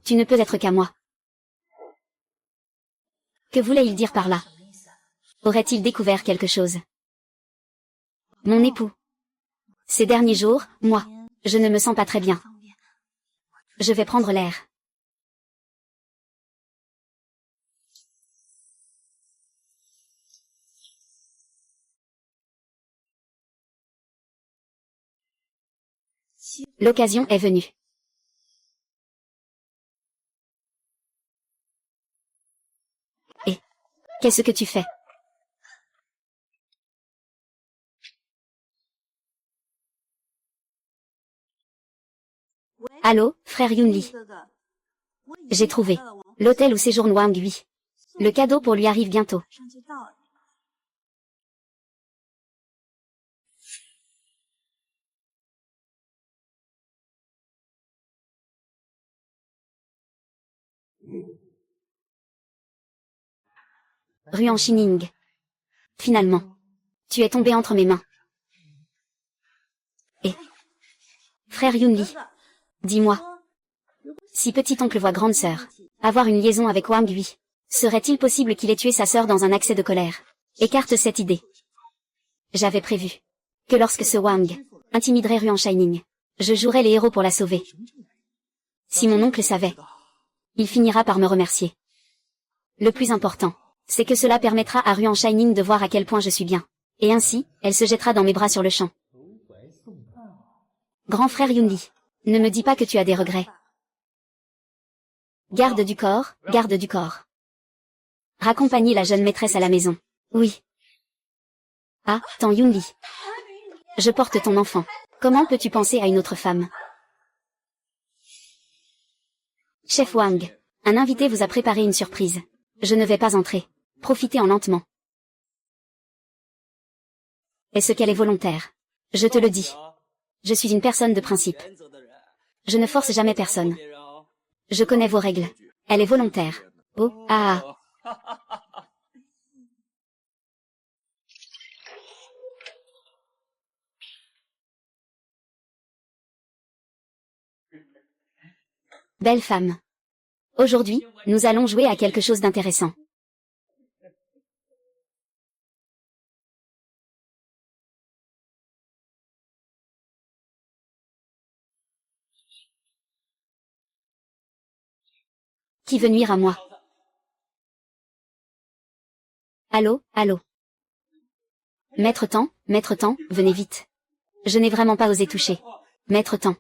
Tu ne peux être qu'à moi. Que voulait-il dire par là? Aurait-il découvert quelque chose? Mon époux. Ces derniers jours, moi, je ne me sens pas très bien. Je vais prendre l'air. L'occasion est venue. Et qu'est-ce que tu fais? Allô, frère Yunli. J'ai trouvé l'hôtel où séjourne Wang Hui. Le cadeau pour lui arrive bientôt. Ruan Shining. Finalement, tu es tombé entre mes mains. Et frère Yunli, dis-moi, si petit-oncle voit grande sœur avoir une liaison avec Wang Hui, serait-il possible qu'il ait tué sa sœur dans un accès de colère? Écarte cette idée. J'avais prévu que lorsque ce Wang intimiderait Ruan Shining, je jouerais les héros pour la sauver. Si mon oncle savait, il finira par me remercier. Le plus important, c'est que cela permettra à Ruan Shining de voir à quel point je suis bien. Et ainsi, elle se jettera dans mes bras sur le champ. Grand frère Yunli, ne me dis pas que tu as des regrets. Garde du corps, garde du corps. Raccompagner la jeune maîtresse à la maison. Oui. Ah, Tang Yunli. Je porte ton enfant. Comment peux-tu penser à une autre femme? Chef Wang, un invité vous a préparé une surprise. Je ne vais pas entrer. Profitez en lentement. Est-ce qu'elle est volontaire? Je te le dis. Je suis une personne de principe. Je ne force jamais personne. Je connais vos règles. Elle est volontaire. Oh, ah. Belle femme. Aujourd'hui, nous allons jouer à quelque chose d'intéressant. Qui veut nuire à moi? Allô, allô. Maître Temps, venez vite. Je n'ai vraiment pas osé toucher. Maître Temps.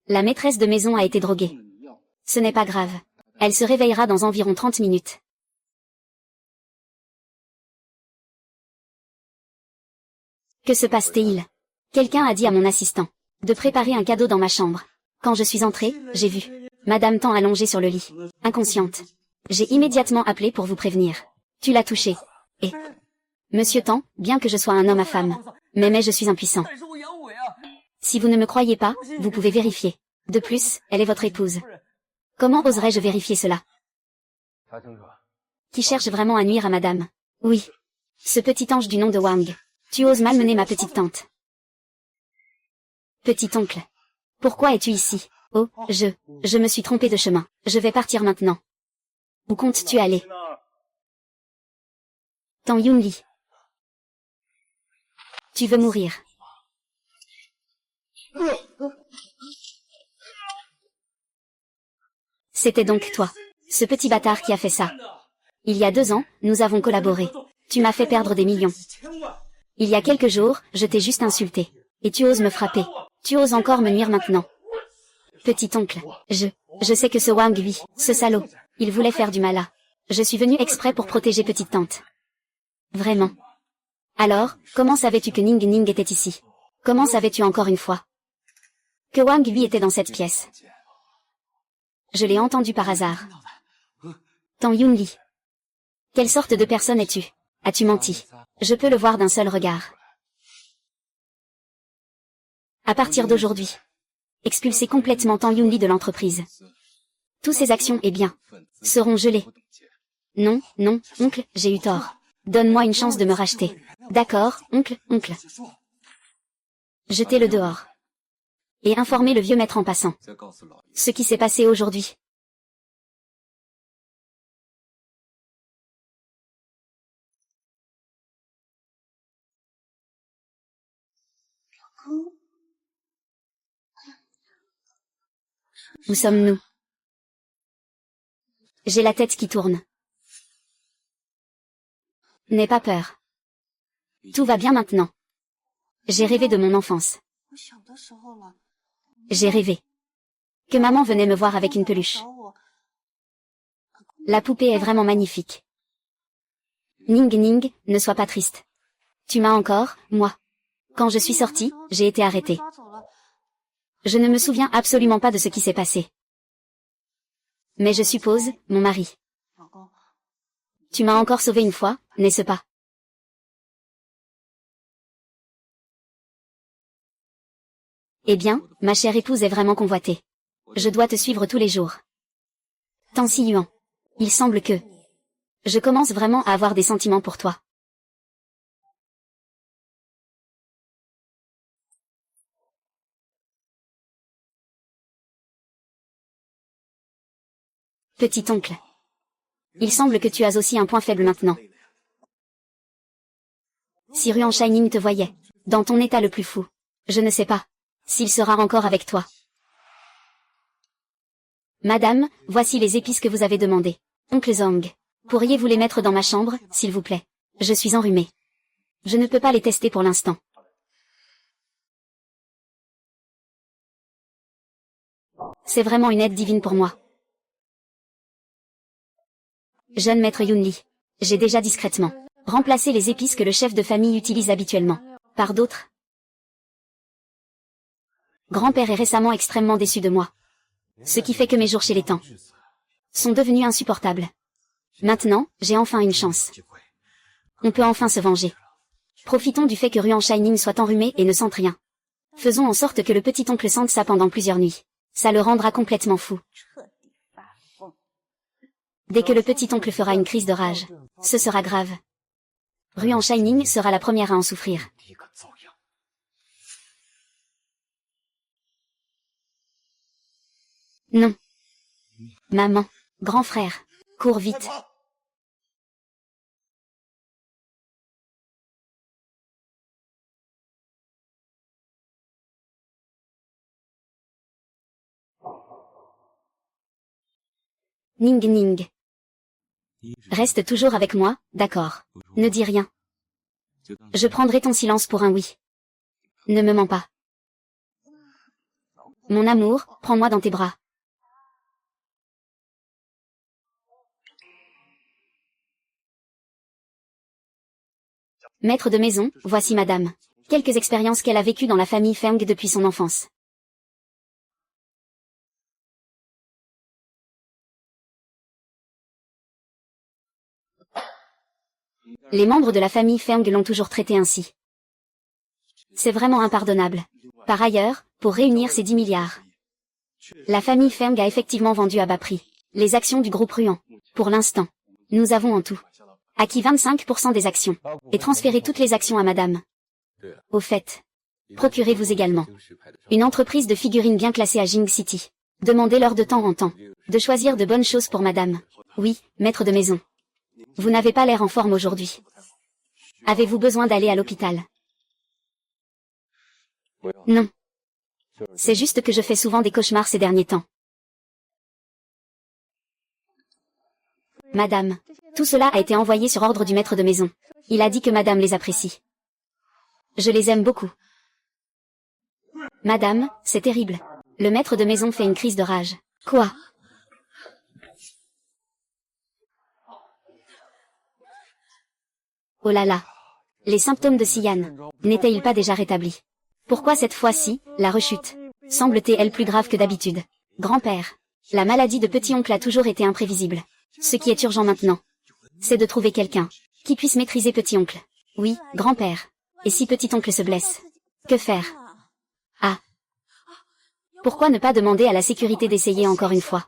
La maîtresse de maison a été droguée. Ce n'est pas grave. Elle se réveillera dans environ 30 minutes. Que se passe-t-il? Quelqu'un a dit à mon assistant de préparer un cadeau dans ma chambre. Quand je suis entrée, j'ai vu Madame Tan allongée sur le lit, inconsciente. J'ai immédiatement appelé pour vous prévenir. Tu l'as touchée. Et Monsieur Tan, bien que je sois un homme à femme, mais je suis impuissant. Si vous ne me croyez pas, vous pouvez vérifier. De plus, elle est votre épouse. Comment oserais-je vérifier cela? Qui cherche vraiment à nuire à madame? Oui. Ce petit ange du nom de Wang. Tu oses malmener ma petite tante. Petit oncle. Pourquoi es-tu ici? Oh, je me suis trompé de chemin. Je vais partir maintenant. Où comptes-tu aller? Tang Yunli. Tu veux mourir? C'était donc toi, ce petit bâtard qui a fait ça. Il y a 2 ans, nous avons collaboré. Tu m'as fait perdre des millions. Il y a quelques jours, je t'ai juste insulté. Et tu oses me frapper. Tu oses encore me nuire maintenant. Petit oncle, je sais que ce Wang Hui, ce salaud, il voulait faire du mal à. Je suis venu exprès pour protéger petite tante. Vraiment. Alors, comment savais-tu que Ning Ning était ici? Comment savais-tu encore une fois que Wang Hui était dans cette pièce? Je l'ai entendu par hasard. Tang Yunli. Quelle sorte de personne es-tu? As-tu menti? Je peux le voir d'un seul regard. À partir d'aujourd'hui, expulsez complètement Tang Yunli de l'entreprise. Tous ses actions et biens seront gelés. Non, non, oncle, j'ai eu tort. Donne-moi une chance de me racheter. D'accord, oncle, oncle. Jetez-le dehors. Et informez le vieux maître en passant. Ce qui s'est passé aujourd'hui. Où sommes-nous? J'ai la tête qui tourne. N'aie pas peur. Tout va bien maintenant. J'ai rêvé de mon enfance. J'ai rêvé que maman venait me voir avec une peluche. La poupée est vraiment magnifique. Ning Ning, ne sois pas triste. Tu m'as encore, moi. Quand je suis sortie, j'ai été arrêtée. Je ne me souviens absolument pas de ce qui s'est passé. Mais je suppose, mon mari. Tu m'as encore sauvé une fois, n'est-ce pas? Eh bien, ma chère épouse est vraiment convoitée. Je dois te suivre tous les jours. Tang Si-Yuan. Il semble que... Je commence vraiment à avoir des sentiments pour toi. Petit oncle. Il semble que tu as aussi un point faible maintenant. Si Ruan Shining te voyait, dans ton état le plus fou, je ne sais pas s'il sera encore avec toi. Madame, voici les épices que vous avez demandées. Oncle Zhang, pourriez-vous les mettre dans ma chambre, s'il vous plaît? Je suis enrhumée. Je ne peux pas les tester pour l'instant. C'est vraiment une aide divine pour moi. Jeune maître Yunli, j'ai déjà discrètement remplacé les épices que le chef de famille utilise habituellement par d'autres. Grand-père est récemment extrêmement déçu de moi. Ce qui fait que mes jours chez les Tang sont devenus insupportables. Maintenant, j'ai enfin une chance. On peut enfin se venger. Profitons du fait que Ruan Shining soit enrhumé et ne sente rien. Faisons en sorte que le petit oncle sente ça pendant plusieurs nuits. Ça le rendra complètement fou. Dès que le petit oncle fera une crise de rage, ce sera grave. Ruan Shining sera la première à en souffrir. Non. Maman, grand frère, cours vite. Ning Ning. Reste toujours avec moi, d'accord. Ne dis rien. Je prendrai ton silence pour un oui. Ne me mens pas. Mon amour, prends-moi dans tes bras. Maître de maison, voici madame. Quelques expériences qu'elle a vécues dans la famille Feng depuis son enfance. Les membres de la famille Feng l'ont toujours traité ainsi. C'est vraiment impardonnable. Par ailleurs, pour réunir ces 10 milliards, la famille Feng a effectivement vendu à bas prix les actions du groupe Ruan. Pour l'instant, nous avons en tout acquis 25% des actions et transféré toutes les actions à madame. Au fait, procurez-vous également une entreprise de figurines bien classée à Jing City. Demandez-leur de temps en temps de choisir de bonnes choses pour madame. Oui, maître de maison. Vous n'avez pas l'air en forme aujourd'hui. Avez-vous besoin d'aller à l'hôpital? Non. C'est juste que je fais souvent des cauchemars ces derniers temps. Madame, tout cela a été envoyé sur ordre du maître de maison. Il a dit que madame les apprécie. Je les aime beaucoup. Madame, c'est terrible. Le maître de maison fait une crise de rage. Quoi? Oh là là. Les symptômes de Xian n'étaient-ils pas déjà rétablis? Pourquoi cette fois-ci, la rechute semble-t-elle plus grave que d'habitude? Grand-père, la maladie de petit-oncle a toujours été imprévisible. Ce qui est urgent maintenant, c'est de trouver quelqu'un qui puisse maîtriser petit-oncle. Oui, grand-père. Et si petit-oncle se blesse? Que faire? Ah. Pourquoi ne pas demander à la sécurité d'essayer encore une fois?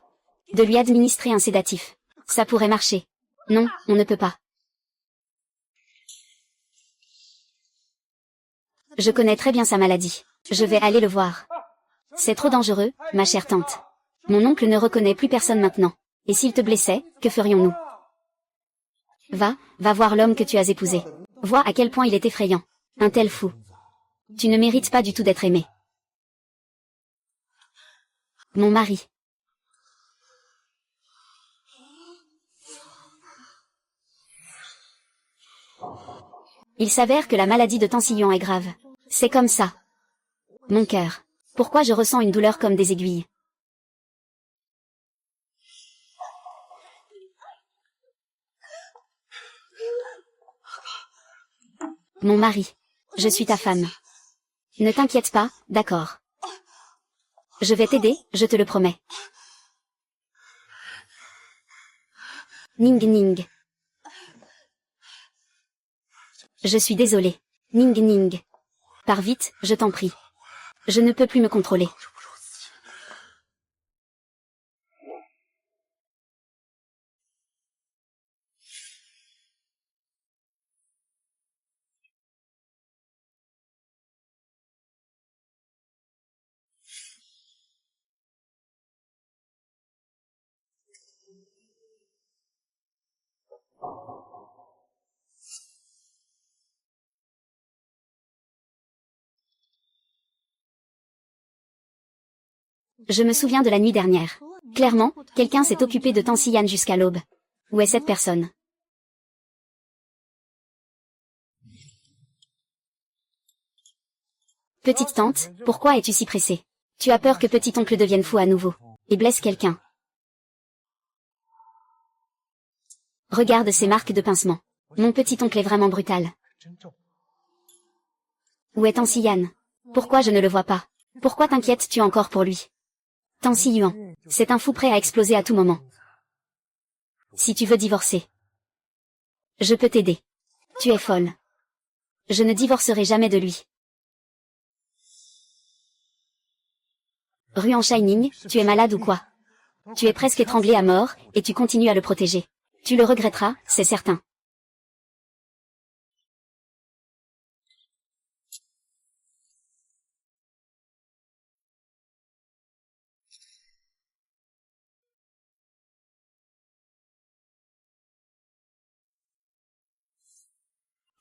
De lui administrer un sédatif. Ça pourrait marcher. Non, on ne peut pas. Je connais très bien sa maladie. Je vais aller le voir. C'est trop dangereux, ma chère tante. Mon oncle ne reconnaît plus personne maintenant. Et s'il te blessait, que ferions-nous? Va voir l'homme que tu as épousé. Vois à quel point il est effrayant. Un tel fou. Tu ne mérites pas du tout d'être aimé. Mon mari. Il s'avère que la maladie de Tansillon est grave. C'est comme ça. Mon cœur. Pourquoi je ressens une douleur comme des aiguilles? Mon mari. Je suis ta femme. Ne t'inquiète pas, d'accord. Je vais t'aider, je te le promets. Ning Ning. Je suis désolée. Ning Ning. Pars vite, je t'en prie. Je ne peux plus me contrôler. Je me souviens de la nuit dernière. Clairement, quelqu'un s'est occupé de Tansillane jusqu'à l'aube. Où est cette personne? Petite tante, pourquoi es-tu si pressée? Tu as peur que petit-oncle devienne fou à nouveau et blesse quelqu'un. Regarde ces marques de pincement. Mon petit-oncle est vraiment brutal. Où est Tansillane? Pourquoi je ne le vois pas? Pourquoi t'inquiètes-tu encore pour lui? Tansillon, c'est un fou prêt à exploser à tout moment. Si tu veux divorcer, je peux t'aider. Tu es folle. Je ne divorcerai jamais de lui. Ruan Shining, tu es malade ou quoi? Tu es presque étranglé à mort, et tu continues à le protéger. Tu le regretteras, c'est certain.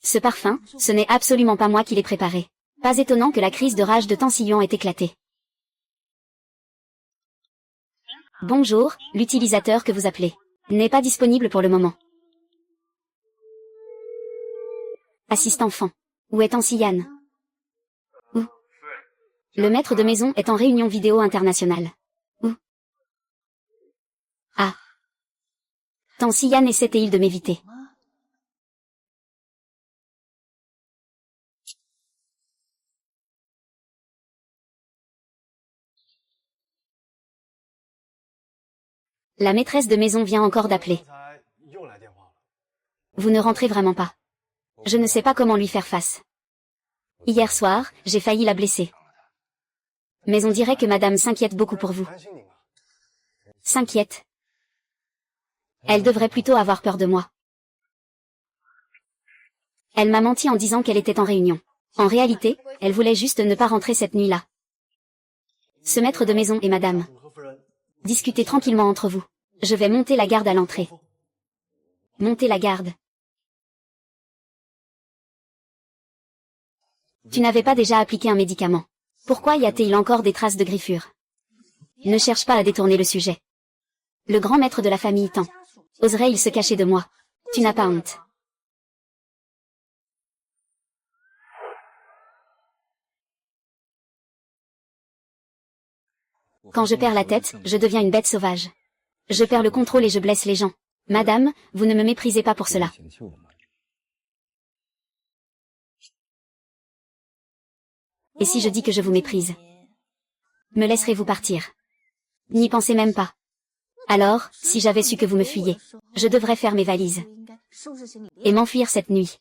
Ce parfum, ce n'est absolument pas moi qui l'ai préparé. Pas étonnant que la crise de rage de Tansillon ait éclaté. Bonjour, l'utilisateur que vous appelez n'est pas disponible pour le moment. Assiste enfant. Où est Tansillane? Où? Le maître de maison est en réunion vidéo internationale. Où? Ah. Tansillane essaie-t-il de m'éviter? La maîtresse de maison vient encore d'appeler. Vous ne rentrez vraiment pas. Je ne sais pas comment lui faire face. Hier soir, j'ai failli la blesser. Mais on dirait que madame s'inquiète beaucoup pour vous. S'inquiète. Elle devrait plutôt avoir peur de moi. Elle m'a menti en disant qu'elle était en réunion. En réalité, elle voulait juste ne pas rentrer cette nuit-là. Ce maître de maison et madame. Discutez tranquillement entre vous. Je vais monter la garde à l'entrée. Montez la garde. Tu n'avais pas déjà appliqué un médicament. Pourquoi y a-t-il encore des traces de griffures? Ne cherche pas à détourner le sujet. Le grand maître de la famille Tan. Oserait-il se cacher de moi? Tu n'as pas honte. Quand je perds la tête, je deviens une bête sauvage. Je perds le contrôle et je blesse les gens. Madame, vous ne me méprisez pas pour cela. Et si je dis que je vous méprise? Me laisserez-vous partir? N'y pensez même pas. Alors, si j'avais su que vous me fuyez, je devrais faire mes valises et m'enfuir cette nuit.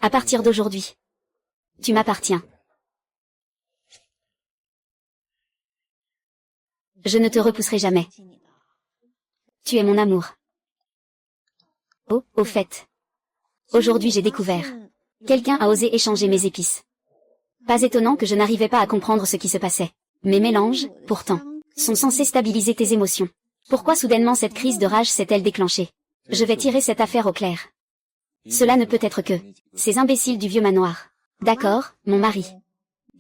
À partir d'aujourd'hui, tu m'appartiens. Je ne te repousserai jamais. Tu es mon amour. Oh, au fait. Aujourd'hui j'ai découvert. Quelqu'un a osé échanger mes épices. Pas étonnant que je n'arrivais pas à comprendre ce qui se passait. Mes mélanges, pourtant, sont censés stabiliser tes émotions. Pourquoi soudainement cette crise de rage s'est-elle déclenchée? Je vais tirer cette affaire au clair. Cela ne peut être que ces imbéciles du vieux manoir. D'accord, mon mari.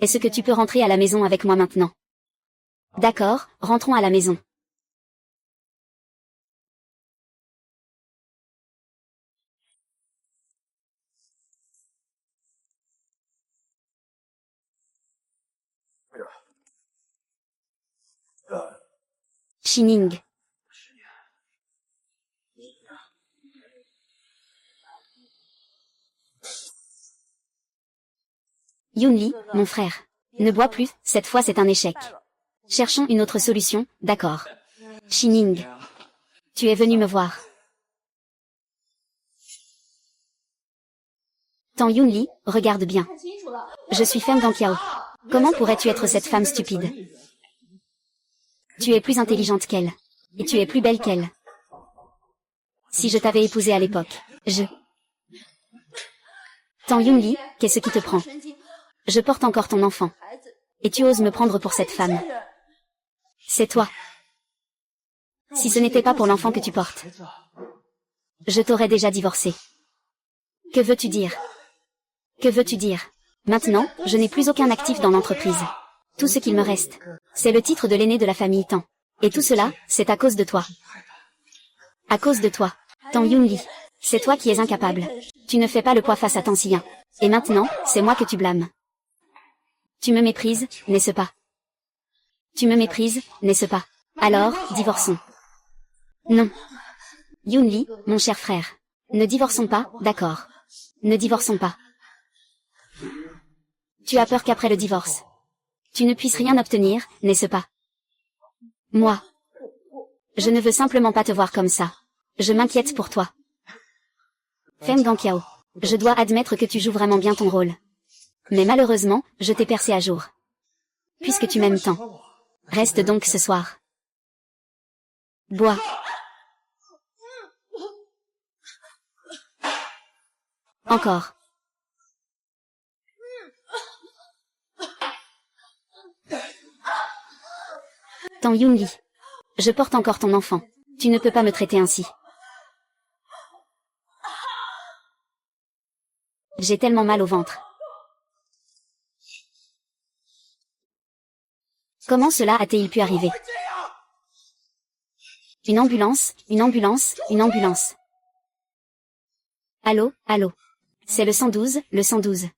Est-ce que tu peux rentrer à la maison avec moi maintenant? D'accord, rentrons à la maison. Shining. Yunli, mon frère. Ne bois plus, cette fois c'est un échec. Cherchons une autre solution, d'accord. Shining. Tu es venu me voir. Tang Yunli, regarde bien. Je suis Feng Gangqiao. Comment pourrais-tu être cette femme stupide? Tu es plus intelligente qu'elle. Et tu es plus belle qu'elle. Si je t'avais épousée à l'époque, Tang Yunli, qu'est-ce qui te prend? Je porte encore ton enfant. Et tu oses me prendre pour cette femme. C'est toi. Si ce n'était pas pour l'enfant que tu portes, je t'aurais déjà divorcé. Que veux-tu dire? Que veux-tu dire? Maintenant, je n'ai plus aucun actif dans l'entreprise. Tout ce qu'il me reste, c'est le titre de l'aîné de la famille Tang. Et tout cela, c'est à cause de toi. À cause de toi. Tang Yunli. C'est toi qui es incapable. Tu ne fais pas le poids face à Tang Xiyan. Et maintenant, c'est moi que tu blâmes. Tu me méprises, n'est-ce pas? Tu me méprises, n'est-ce pas? Alors, divorçons. Non. Yunli, mon cher frère. Ne divorçons pas, d'accord. Ne divorçons pas. Tu as peur qu'après le divorce, tu ne puisses rien obtenir, n'est-ce pas? Moi. Je ne veux simplement pas te voir comme ça. Je m'inquiète pour toi. Feng Gangqiao. Je dois admettre que tu joues vraiment bien ton rôle. Mais malheureusement, je t'ai percé à jour. Puisque tu m'aimes tant. Reste donc ce soir. Bois. Encore. Tang Yunli. Je porte encore ton enfant. Tu ne peux pas me traiter ainsi. J'ai tellement mal au ventre. Comment cela a-t-il pu arriver? Une ambulance, une ambulance, une ambulance. Allô, allô. C'est le 112, le 112.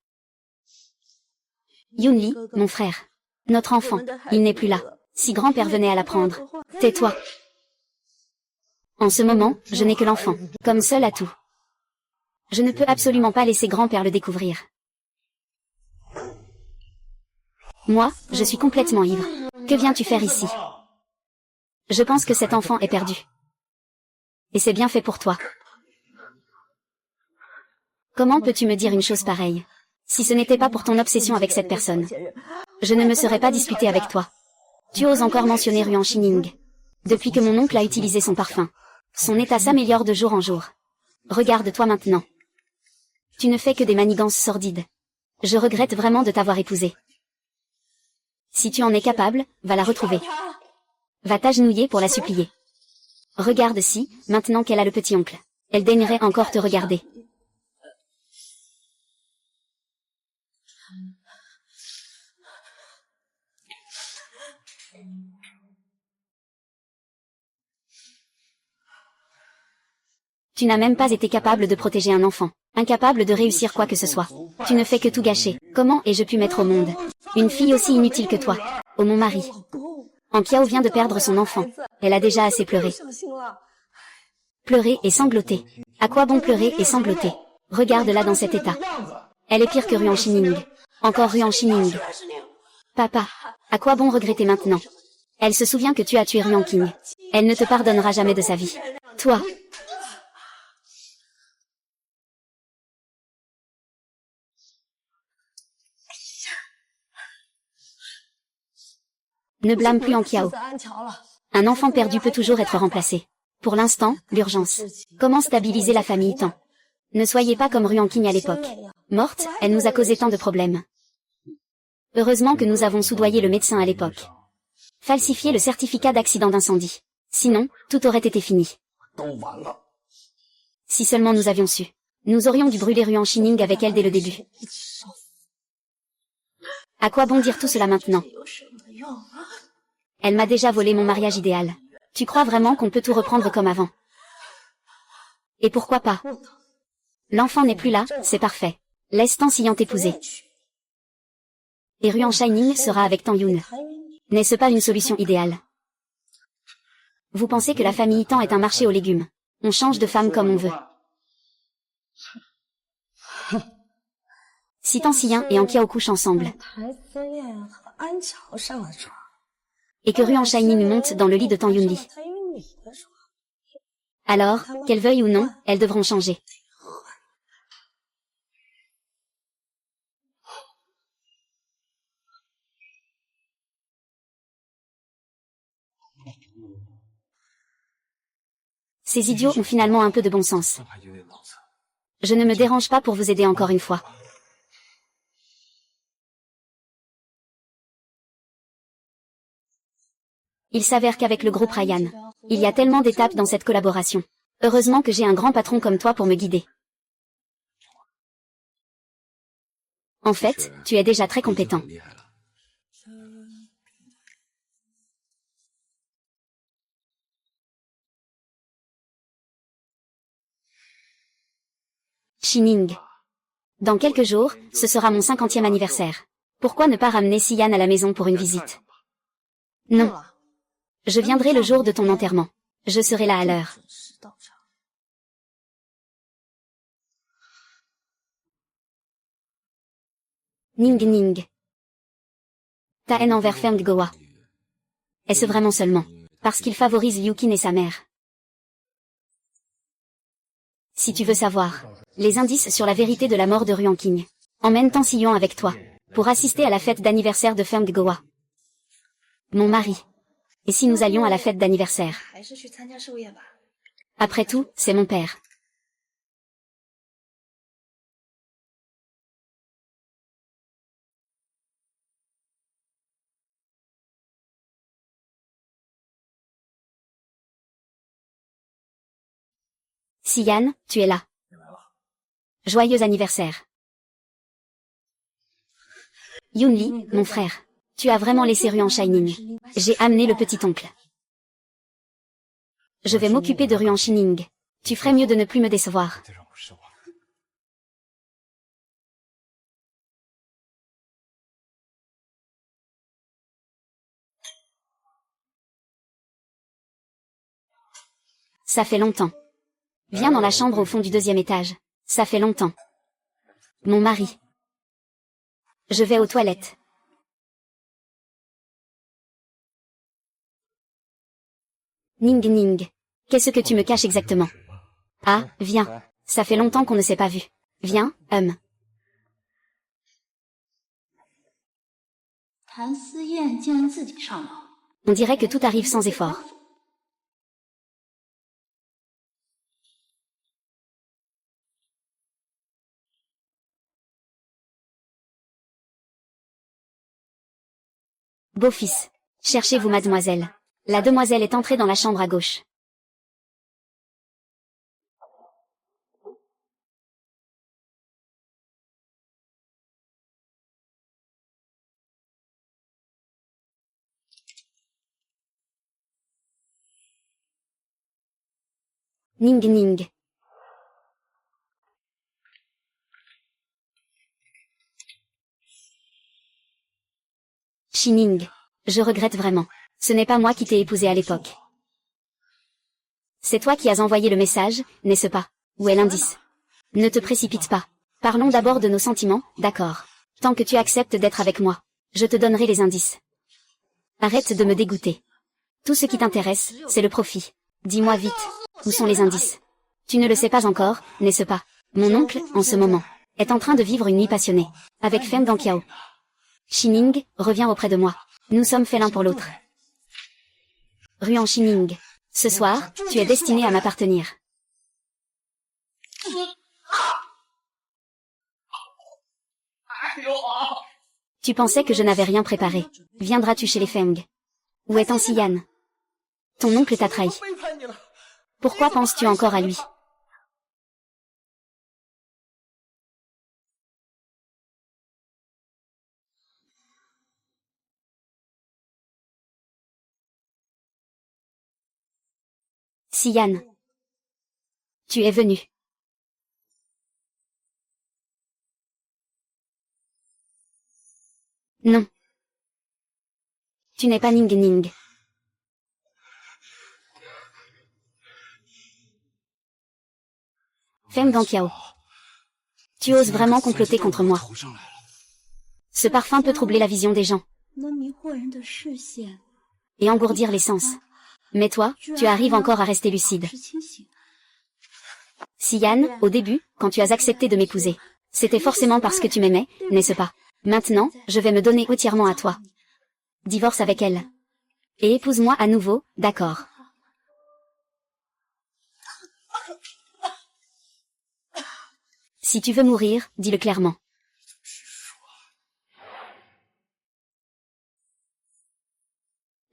Yunli, mon frère. Notre enfant, il n'est plus là. Si grand-père venait à l'apprendre. Tais-toi. En ce moment, je n'ai que l'enfant, comme seul atout. Je ne peux absolument pas laisser grand-père le découvrir. Moi, je suis complètement ivre. Que viens-tu faire ici? Je pense que cet enfant est perdu. Et c'est bien fait pour toi. Comment peux-tu me dire une chose pareille? Si ce n'était pas pour ton obsession avec cette personne, je ne me serais pas disputée avec toi. Tu oses encore mentionner Ruan Shining. Depuis que mon oncle a utilisé son parfum, son état s'améliore de jour en jour. Regarde-toi maintenant. Tu ne fais que des manigances sordides. Je regrette vraiment de t'avoir épousée. Si tu en es capable, va la retrouver. Va t'agenouiller pour la supplier. Regarde si, maintenant qu'elle a le petit-oncle, elle daignerait encore te regarder. Tu n'as même pas été capable de protéger un enfant, incapable de réussir quoi que ce soit. Tu ne fais que tout gâcher. Comment ai-je pu mettre au monde une fille aussi inutile que toi? Oh mon mari. Anqiao vient de perdre son enfant. Elle a déjà assez pleuré. Pleurer et sangloter. À quoi bon pleurer et sangloter? Regarde-la dans cet état. Elle est pire que Ruan Shining. Encore Ruan Shining. Papa, à quoi bon regretter maintenant? Elle se souvient que tu as tué Ruan King. Elle ne te pardonnera jamais de sa vie. Toi, Ne blâme plus Anqiao. Un enfant perdu peut toujours être remplacé. Pour l'instant, l'urgence. Comment stabiliser la famille Tan? Ne soyez pas comme Ruan Qing à l'époque. Morte, elle nous a causé tant de problèmes. Heureusement que nous avons soudoyé le médecin à l'époque. Falsifié le certificat d'accident d'incendie. Sinon, tout aurait été fini. Si seulement nous avions su. Nous aurions dû brûler Ruan Shining avec elle dès le début. À quoi bon dire tout cela maintenant? Elle m'a déjà volé mon mariage idéal. Tu crois vraiment qu'on peut tout reprendre comme avant? Et pourquoi pas? L'enfant n'est plus là, c'est parfait. Laisse Tan Xiyang t'épouser. Et Ruan Shining sera avec Tan Yun. N'est-ce pas une solution idéale? Vous pensez que la famille Tan est un marché aux légumes? On change de femme comme on veut. Si Tan Xiyang et Anqiao couchent ensemble, et que Ruan Shining monte dans le lit de Tan Yunli, alors, qu'elles veuillent ou non, elles devront changer. Ces idiots ont finalement un peu de bon sens. Je ne me dérange pas pour vous aider encore une fois. Il s'avère qu'avec le groupe Ryan, il y a tellement d'étapes dans cette collaboration. Heureusement que j'ai un grand patron comme toi pour me guider. En fait, tu es déjà très compétent. Shining. Dans quelques jours, ce sera mon 50e anniversaire. Pourquoi ne pas ramener Xian à la maison pour une visite? Non. Je viendrai le jour de ton enterrement. Je serai là à l'heure. Ning Ning. Ta haine envers Feng Gowa. Est-ce vraiment seulement parce qu'il favorise Liu Qin et sa mère? Si tu veux savoir les indices sur la vérité de la mort de Ruan Qing, emmène Tan Xiyang avec toi pour assister à la fête d'anniversaire de Feng Gowa. Mon mari. Et si nous allions à la fête d'anniversaire? Après tout, c'est mon père. Xian, tu es là. Joyeux anniversaire. Yunli, mon frère. Tu as vraiment laissé Ruan Shining. J'ai amené le petit-oncle. Je vais m'occuper de Ruan Shining. Tu ferais mieux de ne plus me décevoir. Ça fait longtemps. Viens dans la chambre au fond du 2e étage. Ça fait longtemps. Mon mari. Je vais aux toilettes. Ning Ning. Qu'est-ce que tu me caches exactement? Ah, viens. Ça fait longtemps qu'on ne s'est pas vu. Viens, On dirait que tout arrive sans effort. Beau-fils. Cherchez-vous mademoiselle. La demoiselle est entrée dans la chambre à gauche. Ning Ning. Shining. Je regrette vraiment. Ce n'est pas moi qui t'ai épousé à l'époque. C'est toi qui as envoyé le message, n'est-ce pas? Où est l'indice? Ne te précipite pas. Parlons d'abord de nos sentiments, d'accord. Tant que tu acceptes d'être avec moi, je te donnerai les indices. Arrête de me dégoûter. Tout ce qui t'intéresse, c'est le profit. Dis-moi vite, où sont les indices? Tu ne le sais pas encore, n'est-ce pas? Mon oncle, en ce moment, est en train de vivre une nuit passionnée, avec Feng Anqiao. Shining, reviens auprès de moi. Nous sommes faits l'un pour l'autre. Ruan Shining. Ce soir, tu es destiné à m'appartenir. Tu pensais que je n'avais rien préparé. Viendras-tu chez les Feng? Où est Tansi Yan? Ton oncle t'a trahi. Pourquoi penses-tu encore à lui? Siyan. Tu es venu. Non. Tu n'es pas Ning Ning. Feng Gangqiao. Tu oses vraiment comploter contre moi. Ce parfum peut troubler la vision des gens. Et engourdir les sens. Mais toi, tu arrives encore à rester lucide. Siyan, au début, quand tu as accepté de m'épouser, c'était forcément parce que tu m'aimais, n'est-ce pas? Maintenant, je vais me donner entièrement à toi. Divorce avec elle. Et épouse-moi à nouveau, d'accord? Si tu veux mourir, dis-le clairement.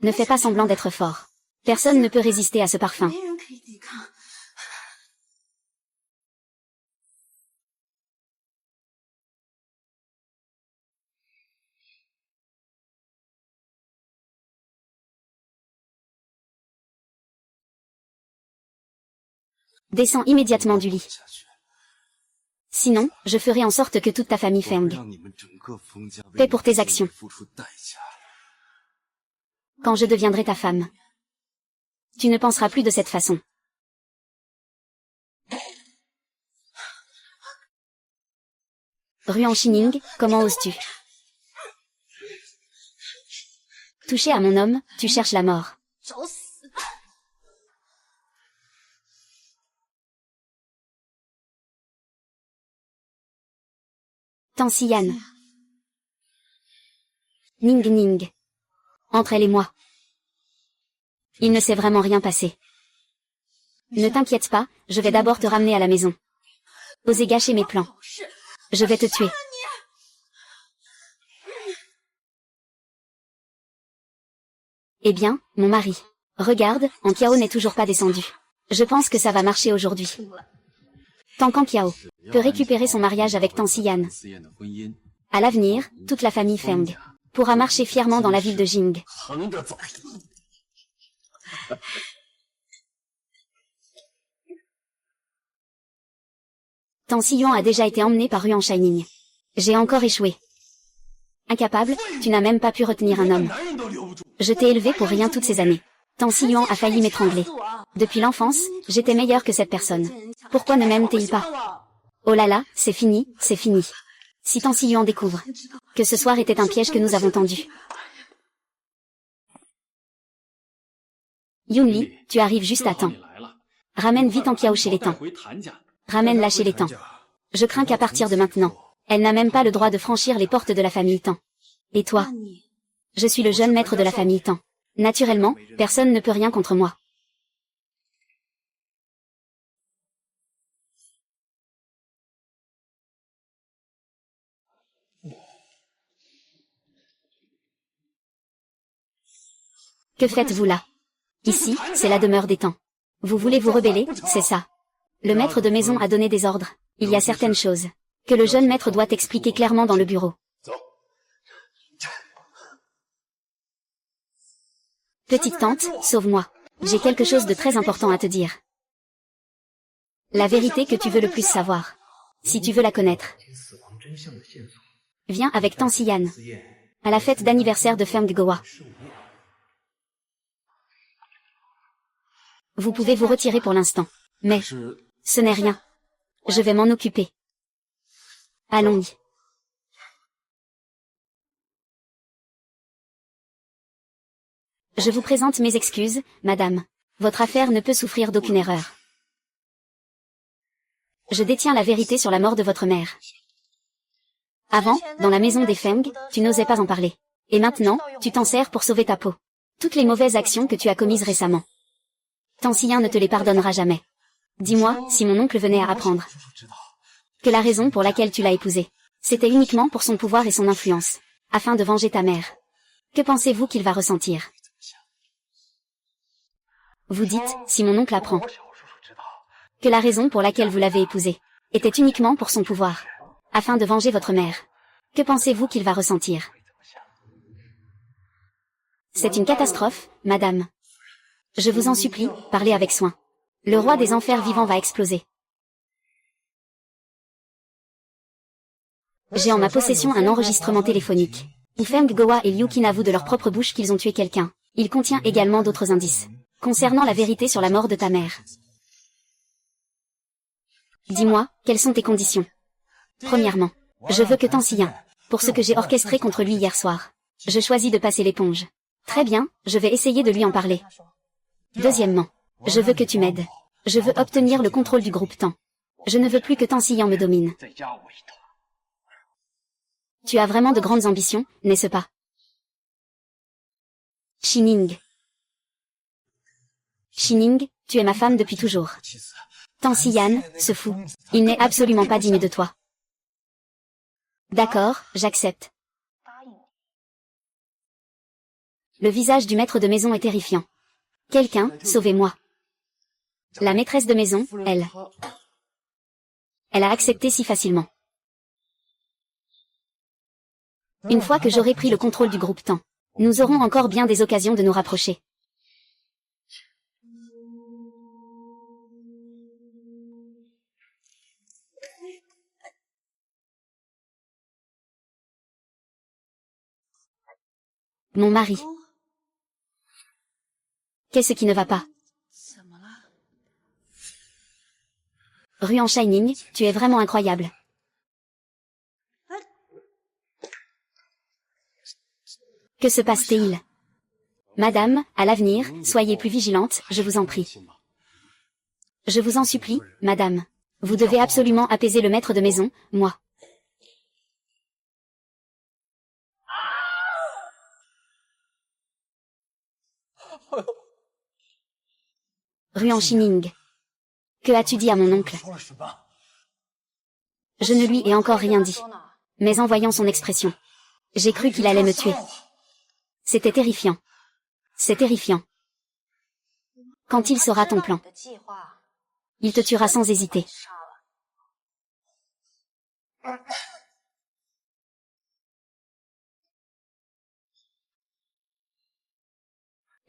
Ne fais pas semblant d'être fort. Personne ne peut résister à ce parfum. Descends immédiatement du lit. Sinon, je ferai en sorte que toute ta famille Feng paie pour tes actions. Quand je deviendrai ta femme, tu ne penseras plus de cette façon. Ruan Shining, comment oses-tu? Touché à mon homme, tu cherches la mort. Tansi Yan. Ning Ning. Entre elle et moi. Il ne s'est vraiment rien passé. Ne t'inquiète pas, je vais d'abord te ramener à la maison. Osez gâcher mes plans. Je vais te tuer. Eh bien, mon mari. Regarde, Anqiao n'est toujours pas descendu. Je pense que ça va marcher aujourd'hui. Tant qu'Anqiao peut récupérer son mariage avec Tansi Yan. À l'avenir, toute la famille Feng pourra marcher fièrement dans la ville de Jing. Tansi Yuan a déjà été emmené par Ruan Shining. J'ai encore échoué. Incapable, tu n'as même pas pu retenir un homme. Je t'ai élevé pour rien toutes ces années. Tansi Yuan a failli m'étrangler. Depuis l'enfance, j'étais meilleure que cette personne. Pourquoi ne m'aime-t-il pas? Oh là là, c'est fini, c'est fini. Si Tansi Yuan découvre que ce soir était un piège que nous avons tendu. Yunli, tu arrives juste à temps. Ramène vite Anqiao chez les Tang. Ramène-la chez les Tang. Je crains qu'à partir de maintenant, elle n'a même pas le droit de franchir les portes de la famille Tang. Et toi? Je suis le jeune maître de la famille Tang. Naturellement, personne ne peut rien contre moi. Que faites-vous là? Ici, c'est la demeure des Tang. Vous voulez vous rebeller, c'est ça. Le maître de maison a donné des ordres. Il y a certaines choses que le jeune maître doit expliquer clairement dans le bureau. Petite tante, sauve-moi. J'ai quelque chose de très important à te dire. La vérité que tu veux le plus savoir. Si tu veux la connaître. Viens avec Tansi Yan. À la fête d'anniversaire de Feng Goa. Vous pouvez vous retirer pour l'instant. Mais, ce n'est rien. Je vais m'en occuper. Allons-y. Je vous présente mes excuses, madame. Votre affaire ne peut souffrir d'aucune erreur. Je détiens la vérité sur la mort de votre mère. Avant, dans la maison des Feng, tu n'osais pas en parler. Et maintenant, tu t'en sers pour sauver ta peau. Toutes les mauvaises actions que tu as commises récemment. Tang Xiyan ne te les pardonnera jamais. Dis-moi, si mon oncle venait à apprendre que la raison pour laquelle tu l'as épousé, c'était uniquement pour son pouvoir et son influence, afin de venger ta mère. Que pensez-vous qu'il va ressentir? Vous dites, si mon oncle apprend que la raison pour laquelle vous l'avez épousé était uniquement pour son pouvoir, afin de venger votre mère. Que pensez-vous qu'il va ressentir? C'est une catastrophe, madame. Je vous en supplie, parlez avec soin. Le roi des enfers vivants va exploser. J'ai en ma possession un enregistrement téléphonique. Où Feng Gowa et Liu Qin avouent de leur propre bouche qu'ils ont tué quelqu'un. Il contient également d'autres indices concernant la vérité sur la mort de ta mère. Dis-moi, quelles sont tes conditions? Premièrement, je veux que Tang Xiyan, pour ce que j'ai orchestré contre lui hier soir, je choisis de passer l'éponge. Très bien, je vais essayer de lui en parler. Deuxièmement, je veux que tu m'aides. Je veux obtenir le contrôle du groupe Tang. Je ne veux plus que Tang Xiyan me domine. Tu as vraiment de grandes ambitions, n'est-ce pas? Xining. Xining, tu es ma femme depuis toujours. Tang Xiyan, ce fou, il n'est absolument pas digne de toi. D'accord, j'accepte. Le visage du maître de maison est terrifiant. Quelqu'un, sauvez-moi. La maîtresse de maison, elle a accepté si facilement. Une fois que j'aurai pris le contrôle du groupe Tang, nous aurons encore bien des occasions de nous rapprocher. Mon mari. Qu'est-ce qui ne va pas? Ruan Shining, tu es vraiment incroyable. Que se passe-t-il? Madame, à l'avenir, soyez plus vigilante, je vous en prie. Je vous en supplie, madame. Vous devez absolument apaiser le maître de maison, moi. Ruan Shining. Que as-tu dit à mon oncle? Je ne lui ai encore rien dit. Mais en voyant son expression, j'ai cru qu'il allait me tuer. C'était terrifiant. C'est terrifiant. Quand il saura ton plan, il te tuera sans hésiter.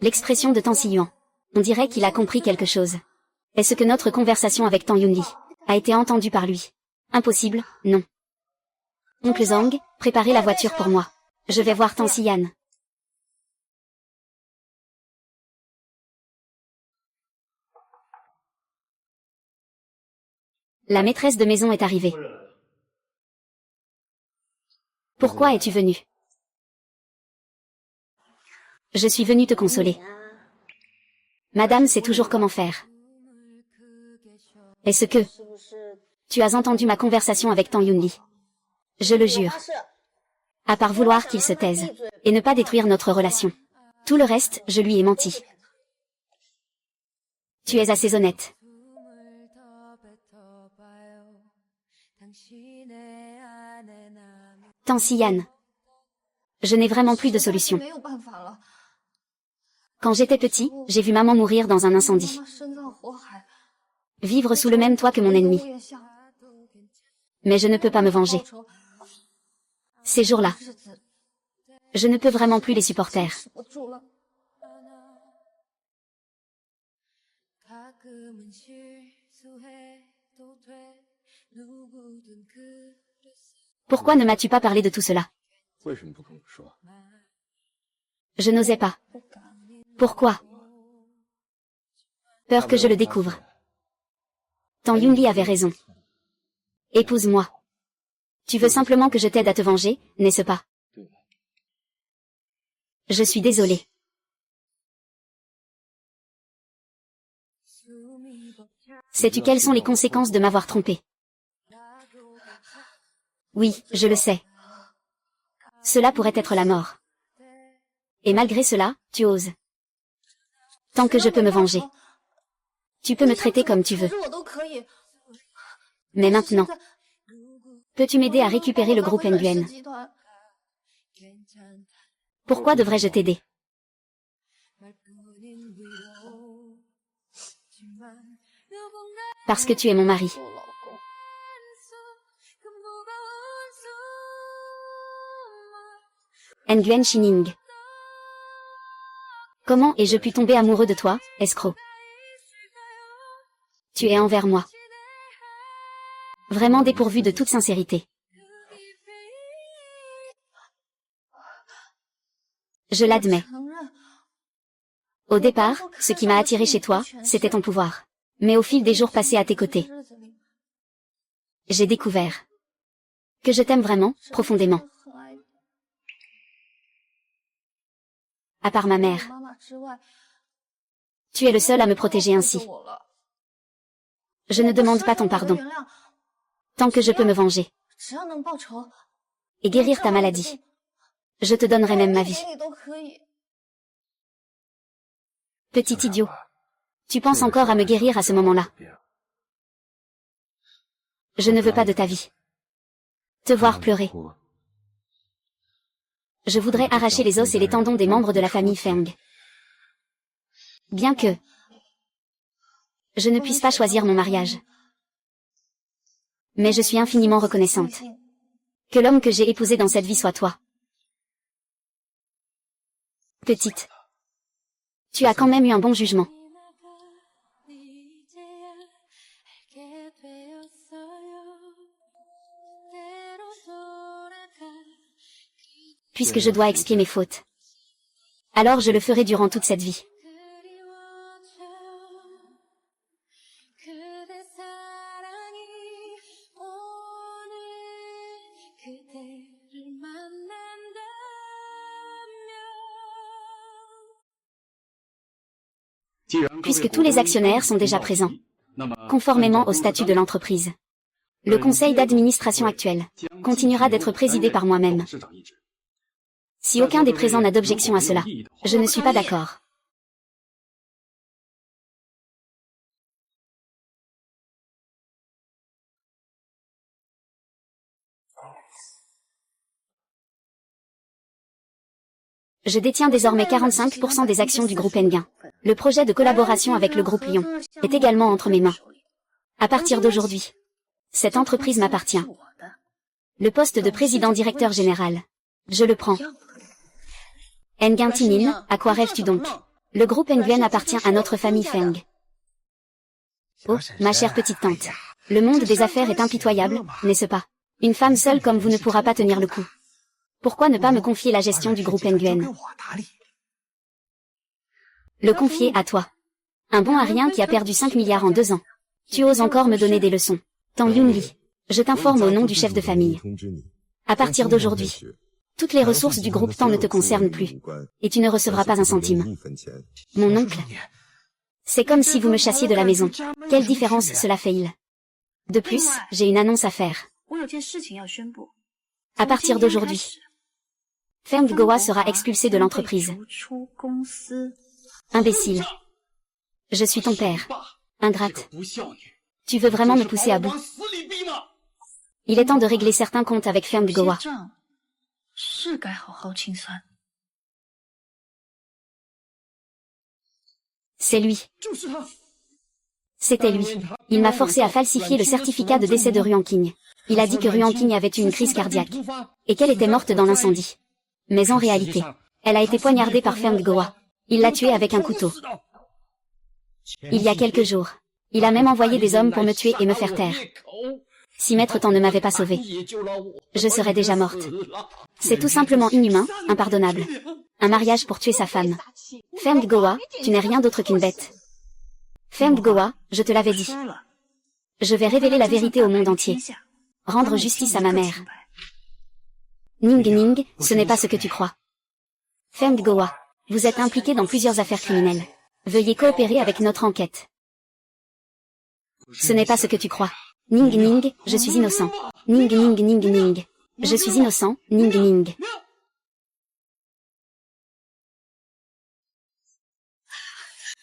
L'expression de Tang Xiyan. On dirait qu'il a compris quelque chose. Est-ce que notre conversation avec Tang Yunli a été entendue par lui? Impossible, non. Oncle Zhang, préparez la voiture pour moi. Je vais voir Tang Xiyan. La maîtresse de maison est arrivée. Pourquoi es-tu venue? Je suis venue te consoler. Madame sait toujours comment faire. Est-ce que tu as entendu ma conversation avec Tang Yunli? Je le jure. À part vouloir qu'il se taise, et ne pas détruire notre relation. Tout le reste, je lui ai menti. Tu es assez honnête. Tang Xiyan. Je n'ai vraiment plus de solution. Quand j'étais petit, j'ai vu maman mourir dans un incendie. Vivre sous le même toit que mon ennemi. Mais je ne peux pas me venger. Ces jours-là, je ne peux vraiment plus les supporter. Pourquoi ne m'as-tu pas parlé de tout cela? Je n'osais pas. Pourquoi? Peur que je le découvre. Tang Yunli avait raison. Épouse-moi. Tu veux simplement que je t'aide à te venger, n'est-ce pas? Je suis désolée. Sais-tu quelles sont les conséquences de m'avoir trompé? Oui, je le sais. Cela pourrait être la mort. Et malgré cela, tu oses. Tant que je peux me venger. Tu peux me traiter comme tu veux. Mais maintenant, peux-tu m'aider à récupérer le groupe Nguyen? Pourquoi devrais-je t'aider? Parce que tu es mon mari. Nguyen Shining. Comment ai-je pu tomber amoureux de toi, escroc? Tu es envers moi. Vraiment dépourvu de toute sincérité. Je l'admets. Au départ, ce qui m'a attiré chez toi, c'était ton pouvoir. Mais au fil des jours passés à tes côtés, j'ai découvert que je t'aime vraiment, profondément. À part ma mère. Tu es le seul à me protéger ainsi. Je ne demande pas ton pardon. Tant que je peux me venger. Et guérir ta maladie. Je te donnerai même ma vie. Petit idiot. Tu penses encore à me guérir à ce moment-là. Je ne veux pas de ta vie. Te voir pleurer. Je voudrais arracher les os et les tendons des membres de la famille Feng. Bien que je ne puisse pas choisir mon mariage. Mais je suis infiniment reconnaissante. Que l'homme que j'ai épousé dans cette vie soit toi. Petite. Tu as quand même eu un bon jugement. Puisque je dois expier mes fautes. Alors je le ferai durant toute cette vie. Puisque tous les actionnaires sont déjà présents, conformément au statut de l'entreprise. Le conseil d'administration actuel continuera d'être présidé par moi-même. Si aucun des présents n'a d'objection à cela, je ne suis pas d'accord. Je détiens désormais 45% des actions du groupe Nguyen. Le projet de collaboration avec le groupe Lyon est également entre mes mains. À partir d'aujourd'hui, cette entreprise m'appartient. Le poste de président-directeur général, je le prends. Nguyen Tinin, à quoi rêves-tu donc? Le groupe Nguyen appartient à notre famille Feng. Oh, ma chère petite tante. Le monde des affaires est impitoyable, n'est-ce pas? Une femme seule comme vous ne pourra pas tenir le coup. Pourquoi ne pas me confier la gestion du groupe Nguyen? Le confier à toi. Un bon à rien qui a perdu 5 milliards en 2 ans. Tu oses encore me donner des leçons. Tang Yunli. Je t'informe au nom du chef de famille. À partir d'aujourd'hui, toutes les ressources du groupe Tang ne te concernent plus. Et tu ne recevras pas un centime. Mon oncle. C'est comme si vous me chassiez de la maison. Quelle différence cela fait-il? De plus, j'ai une annonce à faire. À partir d'aujourd'hui, Feng Goa sera expulsé de l'entreprise. Imbécile. Je suis ton père. Ingrate. Tu veux vraiment me pousser à bout? Il est temps de régler certains comptes avec Feng Goa. C'est lui. C'était lui. Il m'a forcé à falsifier le certificat de décès de Ruan King. Il a dit que Ruan King avait eu une crise cardiaque. Et qu'elle était morte dans l'incendie. Mais en réalité, elle a été poignardée par Feng Goa. Il l'a tuée avec un couteau. Il y a quelques jours. Il a même envoyé des hommes pour me tuer et me faire taire. Si Maître Tang ne m'avait pas sauvée, je serais déjà morte. C'est tout simplement inhumain, impardonnable. Un mariage pour tuer sa femme. Feng Goa, tu n'es rien d'autre qu'une bête. Feng Goa, je te l'avais dit. Je vais révéler la vérité au monde entier. Rendre justice à ma mère. Ning Ning, ce n'est pas ce que tu crois. Feng Goa, vous êtes impliqué dans plusieurs affaires criminelles. Veuillez coopérer avec notre enquête. Ce n'est pas ce que tu crois. Ning Ning, je suis innocent. Ning Ning Ning Ning. Je suis innocent, Ning Ning.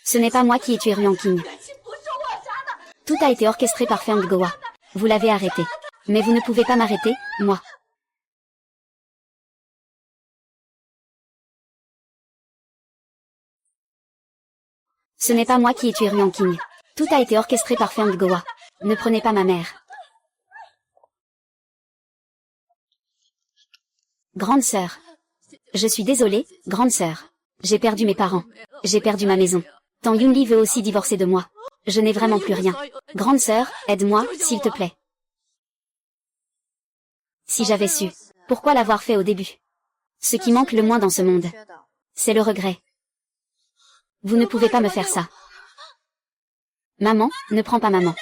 Ce n'est pas moi qui ai tué Ruan King. Tout a été orchestré par Feng Gowa. Vous l'avez arrêté. Mais vous ne pouvez pas m'arrêter, moi. Ce n'est pas moi qui ai tué Ruan King. Tout a été orchestré par Feng Gowa. Ne prenez pas ma mère. Grande sœur. Je suis désolée, grande sœur. J'ai perdu mes parents. J'ai perdu ma maison. Tang Yunli veut aussi divorcer de moi. Je n'ai vraiment plus rien. Grande sœur, aide-moi, s'il te plaît. Si j'avais su. Pourquoi l'avoir fait au début? Ce qui manque le moins dans ce monde, c'est le regret. Vous ne pouvez pas me faire ça. Maman, ne prends pas maman.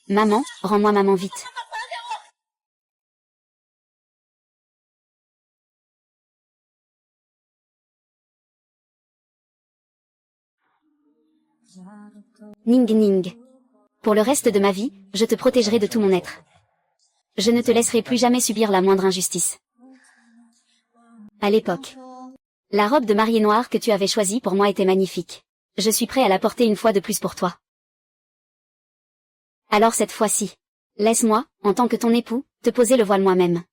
Maman, rends-moi maman vite. Ning Ning. Pour le reste de ma vie, je te protégerai de tout mon être. Je ne te laisserai plus jamais subir la moindre injustice. À l'époque, la robe de mariée noire que tu avais choisie pour moi était magnifique. Je suis prêt à la porter une fois de plus pour toi. Alors cette fois-ci, laisse-moi, en tant que ton époux, te poser le voile moi-même.